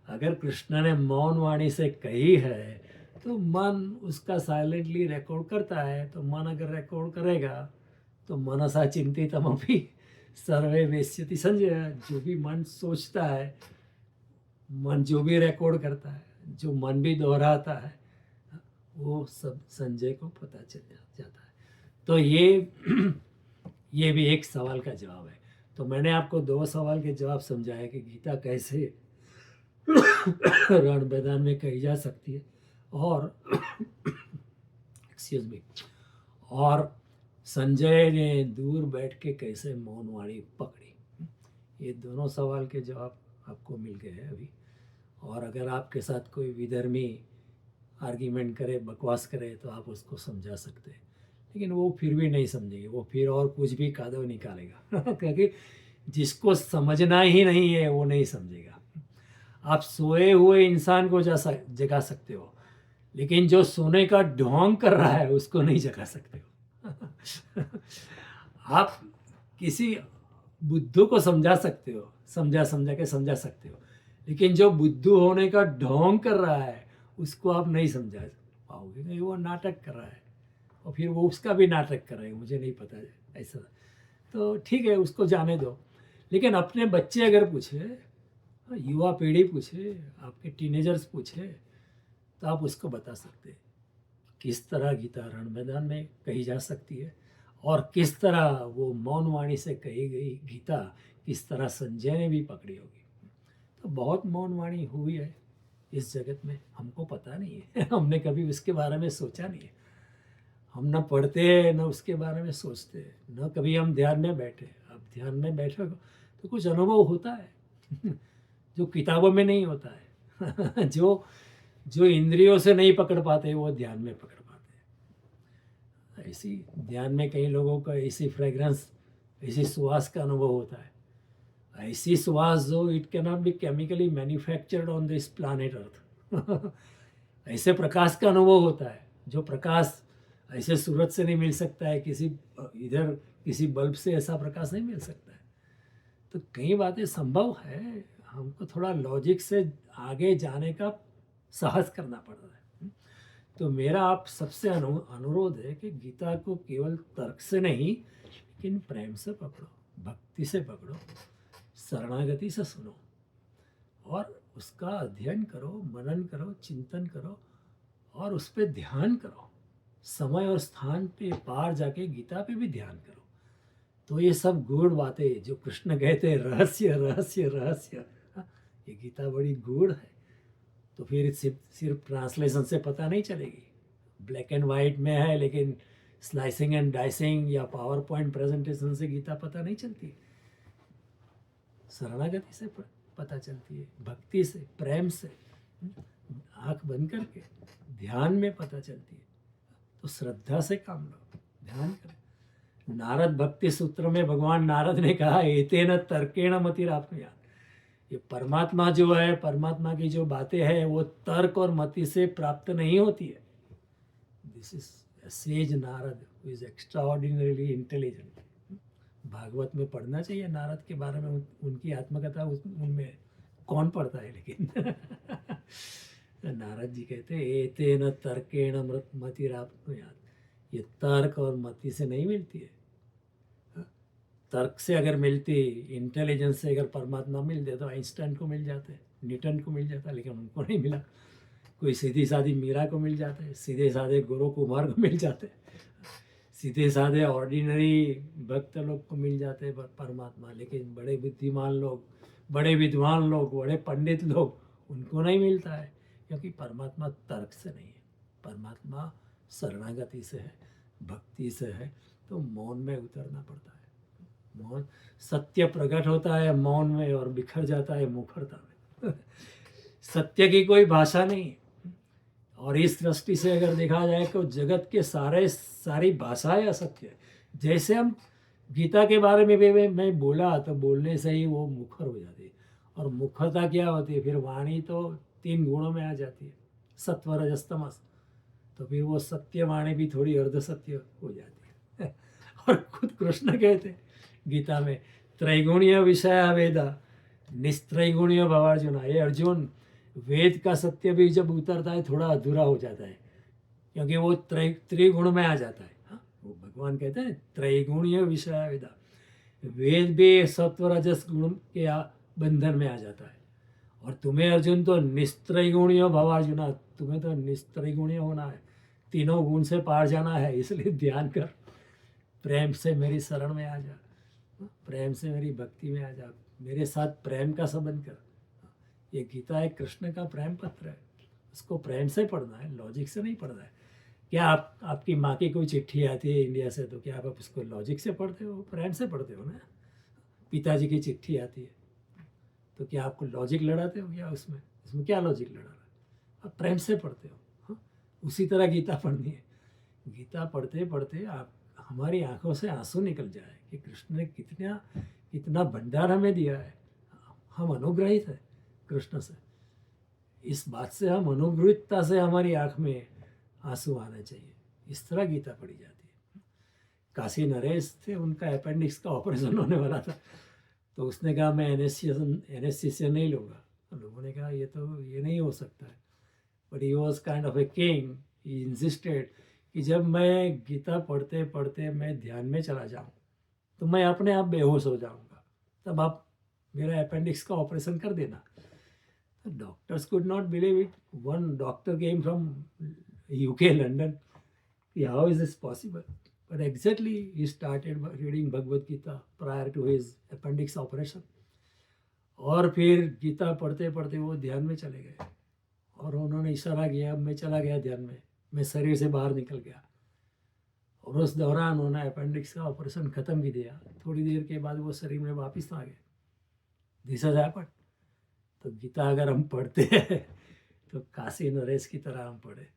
अगर कृष्ण ने मौन वाणी से कही है तो मन उसका साइलेंटली रिकॉर्ड करता है। तो मन अगर रिकॉर्ड करेगा तो मनसा चिंतितमपि सर्वे वेश्यति संजय, जो भी मन सोचता है, मन जो भी रिकॉर्ड करता है, जो मन भी दोहराता है, वो सब संजय को पता चल जाता है। तो ये भी एक सवाल का जवाब है। तो मैंने आपको 2 सवाल के जवाब समझाया कि गीता कैसे रण मैदान में कही जा सकती है, और एक्सक्यूज मी, और संजय ने दूर बैठ के कैसे मौन वाणी पकड़ी। ये दोनों सवाल के जवाब आपको मिल गए हैं अभी। और अगर आपके साथ कोई विधर्मी आर्गीमेंट करे, बकवास करे, तो आप उसको समझा सकते हैं, लेकिन वो फिर भी नहीं समझेंगे, वो फिर और कुछ भी कादव निकालेगा क्योंकि जिसको समझना ही नहीं है वो नहीं समझेगा। आप सोए हुए इंसान को जगा सकते हो, लेकिन जो सोने का ढोंग कर रहा है उसको नहीं जगा सकते हो आप किसी बुद्धू को समझा सकते हो, समझा के समझा सकते हो, लेकिन जो बुद्धू होने का ढोंग कर रहा है उसको आप नहीं समझा पाओगे, नहीं, वो नाटक कर रहा है, और फिर वो उसका भी नाटक कर रहे हैं, मुझे नहीं पता है ऐसा। तो ठीक है, उसको जाने दो। लेकिन अपने बच्चे अगर पूछे, युवा पीढ़ी पूछे, आपके टीनेजर्स पूछे, तो आप उसको बता सकते हैं किस तरह गीता रण मैदान में कही जा सकती है, और किस तरह वो मौन वाणी से कही गई गीता किस तरह संजय ने भी पकड़ी होगी। तो बहुत मौन वाणी हुई है इस जगत में, हमको पता नहीं है हमने कभी उसके बारे में सोचा नहीं है, हम न पढ़ते हैं न उसके बारे में सोचते हैं, न कभी हम ध्यान में बैठे। अब ध्यान में बैठो तो कुछ अनुभव होता है जो किताबों में नहीं होता है जो इंद्रियों से नहीं पकड़ पाते वो ध्यान में पकड़ पाते हैं। ऐसी ध्यान में कई लोगों का ऐसी फ्रेग्रेंस, ऐसी सुवास का अनुभव होता है, ऐसी सुवास जो it can not be chemically manufactured on this planet earth ऐसे प्रकाश का अनुभव होता है जो प्रकाश ऐसे सूरज से नहीं मिल सकता है, किसी बल्ब से ऐसा प्रकाश नहीं मिल सकता है। तो कई बातें संभव है, हमको थोड़ा लॉजिक से आगे जाने का साहस करना पड़ रहा है। तो मेरा आप सबसे अनुरोध है कि गीता को केवल तर्क से नहीं, लेकिन प्रेम से पकड़ो, भक्ति से पकड़ो, शरणागति से सुनो, और उसका अध्ययन करो, मनन करो, चिंतन करो, और उस पर ध्यान करो। समय और स्थान पे पार जाके गीता पे भी ध्यान करो, तो ये सब गूढ़ बातें जो कृष्ण कहते हैं रहस्य रहस्य रहस्य, हाँ, ये गीता बड़ी गूढ़ है। तो फिर सिर्फ ट्रांसलेशन से पता नहीं चलेगी। ब्लैक एंड वाइट में है, लेकिन स्लाइसिंग एंड डाइसिंग या पावर पॉइंट प्रेजेंटेशन से गीता पता नहीं चलती। शरणागति से पता चलती है, भक्ति से, प्रेम से, आंख बंद करके ध्यान में पता चलती है। तो श्रद्धा से काम लो, ध्यान करें। नारद भक्ति सूत्र में भगवान नारद ने कहा एतेन तर्केण मतिराप्नुयात्। ये परमात्मा जो है, परमात्मा की जो बातें हैं वो तर्क और मति से प्राप्त नहीं होती है। This is says Narad who is extraordinarily intelligent. Bhagavat में पढ़ना चाहिए नारद के बारे में, उनकी आत्मकथा उनमें कौन पढ़ता है, लेकिन नारद जी कहते हैं एतेन तर्केण मतिराप्नुयात्। ये तर्क और मति से नहीं मिलती है। तर्क से अगर मिलती, इंटेलिजेंस से अगर परमात्मा मिल जाए तो आइंस्टाइन को मिल जाते, न्यूटन को मिल जाता, लेकिन उनको नहीं मिला। कोई सीधी सादी मीरा को मिल जाते, सीधे साधे गुरु कुमार को मिल जाते, सीधे साधे ऑर्डिनरी भक्त लोग को मिल जाते परमात्मा। लेकिन बड़े बुद्धिमान लोग, बड़े विद्वान लोग, बड़े पंडित लोग, उनको नहीं मिलता है, क्योंकि परमात्मा तर्क से नहीं है, परमात्मा शरणागति से है, भक्ति से है। तो मौन में उतरना पड़ता है। मौन, सत्य प्रकट होता है मौन में और बिखर जाता है मुखरता में। सत्य की कोई भाषा नहीं। और इस दृष्टि से अगर देखा जाए तो जगत के सारी भाषाएं असत्य है। जैसे हम गीता के बारे में भी मैं बोला तो बोलने से ही वो मुखर हो जाती है। और मुखरता क्या होती है, फिर वाणी तो 3 गुणों में आ जाती है, सत्व रजस तमस। तो फिर वो सत्य वाणी भी थोड़ी अर्ध सत्य हो जाती है। और खुद कृष्ण कहते हैं गीता में त्रैगुणीय विषय वेदा निस्त्रैगुणीय भवार्जुना। ये अर्जुन, वेद का सत्य भी जब उतरता है थोड़ा अधूरा हो जाता है, क्योंकि वो त्रिगुण में आ जाता है। हाँ, वो भगवान कहते हैं त्रैगुणीय विषय वेदा, वेद भी सत्व रजस गुण के बंधन में आ जाता है। और तुम्हें अर्जुन तो निस्त्रैगुणीय भवार्जुना, तुम्हें तो निस्त्रैगुणीय होना है, तीनों गुण से पार जाना है। इसलिए ध्यान कर, प्रेम से मेरी शरण में आ जा, प्रेम से मेरी भक्ति में आ जा, मेरे साथ प्रेम का संबंध कर। ये गीता एक कृष्ण का प्रेम पत्र है, उसको प्रेम से पढ़ना है, लॉजिक से नहीं पढ़ना है। क्या आपकी माँ की कोई चिट्ठी आती है इंडिया से, तो क्या आप उसको लॉजिक से पढ़ते हो, प्रेम से पढ़ते हो ना। पिताजी की चिट्ठी आती है तो क्या आपको लॉजिक लड़ाते हो क्या, उसमें क्या लॉजिक लड़ा रहा है, आप प्रेम से पढ़ते हो। हाँ, उसी तरह गीता पढ़नी है। गीता पढ़ते पढ़ते आप, हमारी आंखों से आंसू निकल जाए कि कृष्ण ने कितना भंडार हमें दिया है। हम अनुग्रहित है कृष्ण से। इस बात से हम अनुग्रहितता से हमारी आंख में आंसू आने चाहिए। इस तरह गीता पढ़ी जाती है। काशी नरेश थे, उनका अपेंडिक्स का ऑपरेशन होने वाला था, तो उसने कहा मैं एनेस्थीसिया नहीं लूँगा। तो लोगों ने कहा ये नहीं हो सकता है। But he was kind of a king, he insisted कि जब मैं गीता पढ़ते पढ़ते मैं ध्यान में चला जाऊँ तो मैं अपने आप बेहोश हो जाऊँगा, तब आप मेरा अपेंडिक्स का ऑपरेशन कर देना। Doctors could not believe it. One doctor came from UK, London, how is this possible? But exactly he started reading Bhagavad Gita prior to his appendix operation. और फिर गीता पढ़ते पढ़ते वो ध्यान में चले गए और उन्होंने इशारा किया, मैं चला गया ध्यान में, मैं शरीर से बाहर निकल गया। और उस दौरान उन्होंने अपेंडिक्स का ऑपरेशन ख़त्म भी दिया। थोड़ी देर के बाद वो शरीर में वापस आ गए। This has happened. तो गीता अगर हम पढ़ते हैं तो काशी नरेश की तरह हम पढ़े।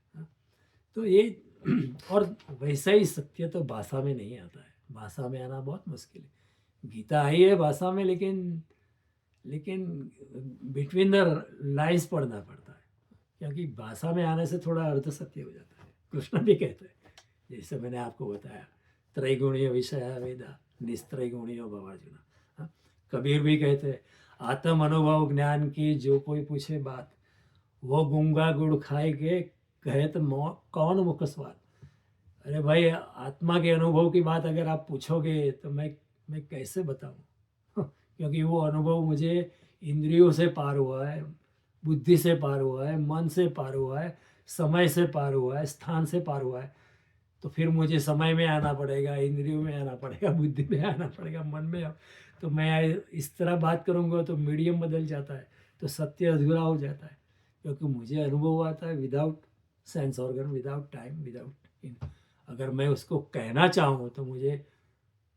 तो ये और वैसा ही सत्य तो भाषा में नहीं आता है, भाषा में आना बहुत मुश्किल है। गीता आई है भाषा में, लेकिन बिटवीन द लाइन्स पढ़ना पड़ता है, क्योंकि भाषा में आने से थोड़ा अर्ध सत्य हो जाता है। कृष्ण भी कहते हैं, जैसे मैंने आपको बताया, त्रैगुणीय विषय वेदा निस्त्रैगुणीय भवार्जुना। कबीर भी कहते हैं, आत्म अनुभव ज्ञान की जो कोई पूछे बात, वो गूंगा गुड़ खाए के कहे तो कौन मुख स्वाद। अरे भाई, आत्मा के अनुभव की बात अगर आप पूछोगे तो मैं कैसे बताऊं, क्योंकि वो अनुभव मुझे इंद्रियों से पार हुआ है, बुद्धि से पार हुआ है, मन से पार हुआ है, समय से पार हुआ है, स्थान से पार हुआ है। तो फिर मुझे समय में आना पड़ेगा, इंद्रियों में आना पड़ेगा, बुद्धि में आना पड़ेगा, मन में तो मैं इस तरह बात करूँगा तो मीडियम बदल जाता है, तो सत्य अधूरा हो जाता है। क्योंकि मुझे अनुभव आता है without sense organ, without time, without, अगर मैं उसको कहना चाहूँ तो मुझे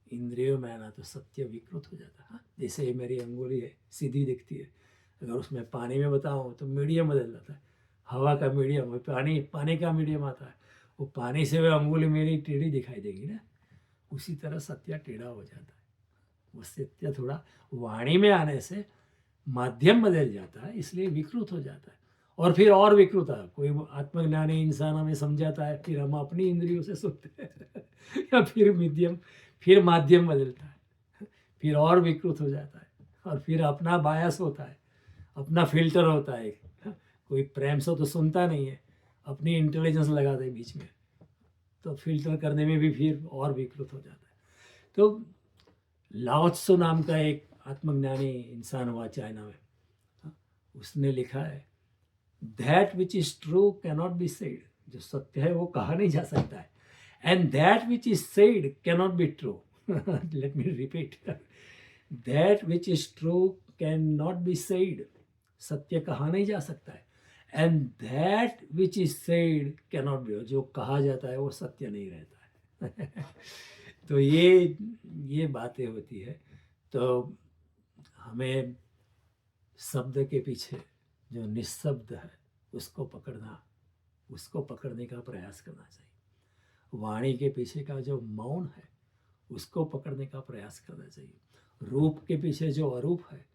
इंद्रियों में आना, तो सत्य विकृत हो जाता है। हाँ, जैसे ये मेरी अंगुली है, सीधी दिखती है, अगर उसमें पानी में बताऊँ तो मीडियम बदल जाता है, हवा का मीडियम, पानी का मीडियम आता है, वो पानी से वह अंगुली मेरी टेढ़ी दिखाई देगी ना, उसी तरह सत्य टेढ़ा हो जाता है। वो सत्य थोड़ा वाणी में आने से माध्यम बदल जाता है, इसलिए विकृत हो जाता है, और फिर और विकृत है। कोई आत्मज्ञानी इंसान हमें समझाता है, फिर हम अपनी इंद्रियों से सुनते हैं या फिर माध्यम बदलता है, फिर और विकृत हो जाता है, और फिर अपना बायस होता है, अपना फिल्टर होता है। कोई प्रेम से तो सुनता नहीं है, अपनी इंटेलिजेंस लगाता है बीच में, तो फिल्टर करने में भी फिर और विकृत हो जाता है। तो लाओ त्सो नाम का एक आत्मज्ञानी इंसान हुआ चाइना में, उसने लिखा है, that which is true cannot be said, जो सत्य है वो कहा नहीं जा सकता है, and that which is said cannot be true. Let me repeat, that which is true can not be said, सत्य कहा नहीं जा सकता है, and that which is said cannot be, जो कहा जाता है वो सत्य नहीं रहता है। तो ये बातें होती है। तो हमें शब्द के पीछे जो निःशब्द है उसको पकड़ने का प्रयास करना चाहिए। वाणी के पीछे का जो मौन है उसको पकड़ने का प्रयास करना चाहिए। रूप के पीछे जो अरूप है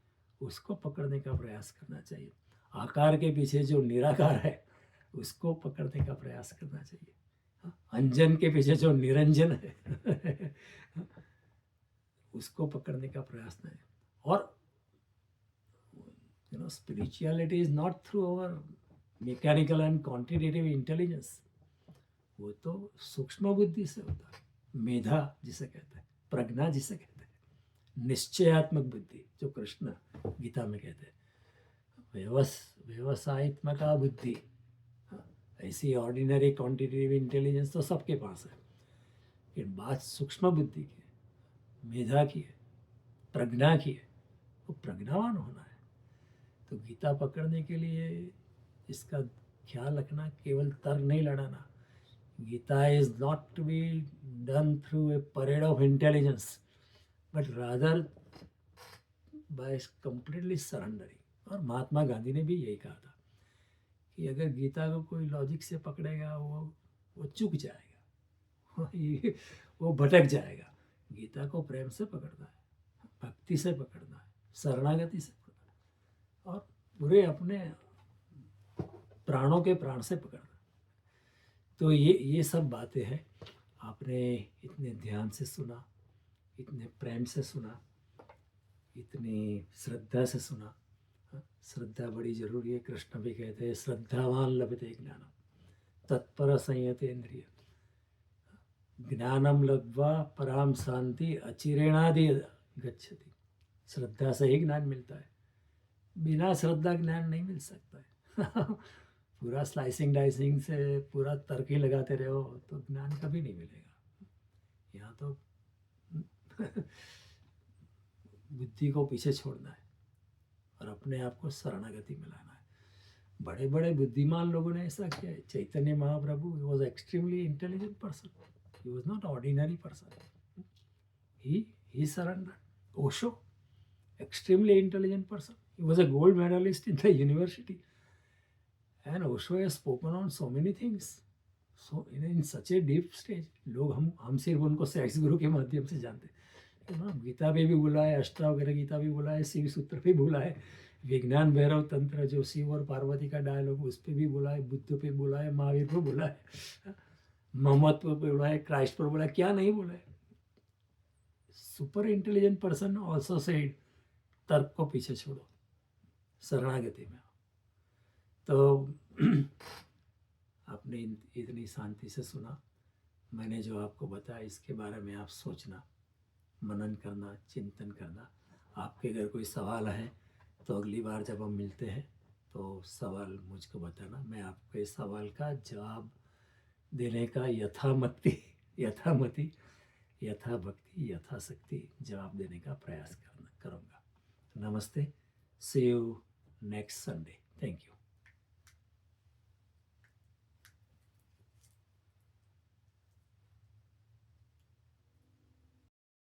उसको पकड़ने का प्रयास करना चाहिए। आकार के पीछे जो निराकार है उसको पकड़ने का प्रयास करना चाहिए। अंजन के पीछे जो निरंजन है उसको पकड़ने का प्रयास नहीं। और spirituality is not through our mechanical and quantitative intelligence, वो तो सूक्ष्म बुद्धि से होता है, मेधा जिसे कहते हैं, प्रज्ञा जिसे कहते हैं, निश्चयात्मक बुद्धि जो कृष्ण गीता में कहते हैं, व्यवसायत्मक बुद्धि। ऐसी ऑर्डिनरी क्वांटिटेटिव इंटेलिजेंस तो सबके पास है, लेकिन बात सूक्ष्म बुद्धि की है, मेधा की है, प्रज्ञा की है, वो प्रज्ञावान होना है। तो गीता पकड़ने के लिए इसका ख्याल रखना, केवल तर्क नहीं लड़ाना। Gita is not to be done through a parade of intelligence, but rather by completely surrendering. और महात्मा गांधी ने भी यही कहा था कि अगर गीता को कोई लॉजिक से पकड़ेगा वो चूक जाएगा, वो भटक जाएगा। गीता को प्रेम से पकड़ना है, भक्ति से पकड़ना है, शरणागति से पकड़ना है, और पूरे अपने प्राणों के प्राण से पकड़ना। तो ये सब बातें हैं। आपने इतने ध्यान से सुना, इतने प्रेम से सुना, इतनी श्रद्धा से सुना। श्रद्धा बड़ी जरूरी है। कृष्ण भी कहते हैं श्रद्धावान लभते ज्ञानम तत्पर संयते इंद्रिय, ज्ञानम लब्ध्वा पराम शांति अचिरेणादि गच्छति। श्रद्धा से ही ज्ञान मिलता है, बिना श्रद्धा ज्ञान नहीं मिल सकता है। पूरा स्लाइसिंग डाइसिंग से पूरा तर्क ही लगाते रहो तो ज्ञान कभी नहीं मिलेगा। यहाँ तो बुद्धि को पीछे छोड़ना है और अपने आप को शरणागति में लाना है। बड़े बड़े बुद्धिमान लोगों ने ऐसा किया है। Chaitanya Mahaprabhu was extremely intelligent person, he was not ordinary person, he surrendered. Osho, extremely intelligent person. He was a gold medalist in the university. And Osho has spoken on so many things. So in such a deep stage, लोग हम सिर्फ उनको sex गुरु के माध्यम से जानते हैं। गीता पे भी बोला है, अष्टावक्र गीता भी बोला है, शिव सूत्र भी बोला है, विज्ञान भैरव तंत्र जो शिव और पार्वती का डायलॉग उस पर भी बोला है, बुद्ध पे बोला है, महावीर पे बोला है, मोहम्मद पे बोला है, क्राइस्ट पर बोला है, क्या नहीं बोला है। Super intelligent person also said तर्क को पीछे छोड़ो, शरणागति में। तो आपने इतनी शांति से सुना, मैंने जो आपको बताया इसके बारे में आप सोचना, मनन करना, चिंतन करना। आपके अगर कोई सवाल है तो अगली बार जब हम मिलते हैं तो सवाल मुझको बताना, मैं आपके सवाल का जवाब देने का यथाभक्ति यथाशक्ति जवाब देने का प्रयास करूँगा. नमस्ते. See you next Sunday. Thank you.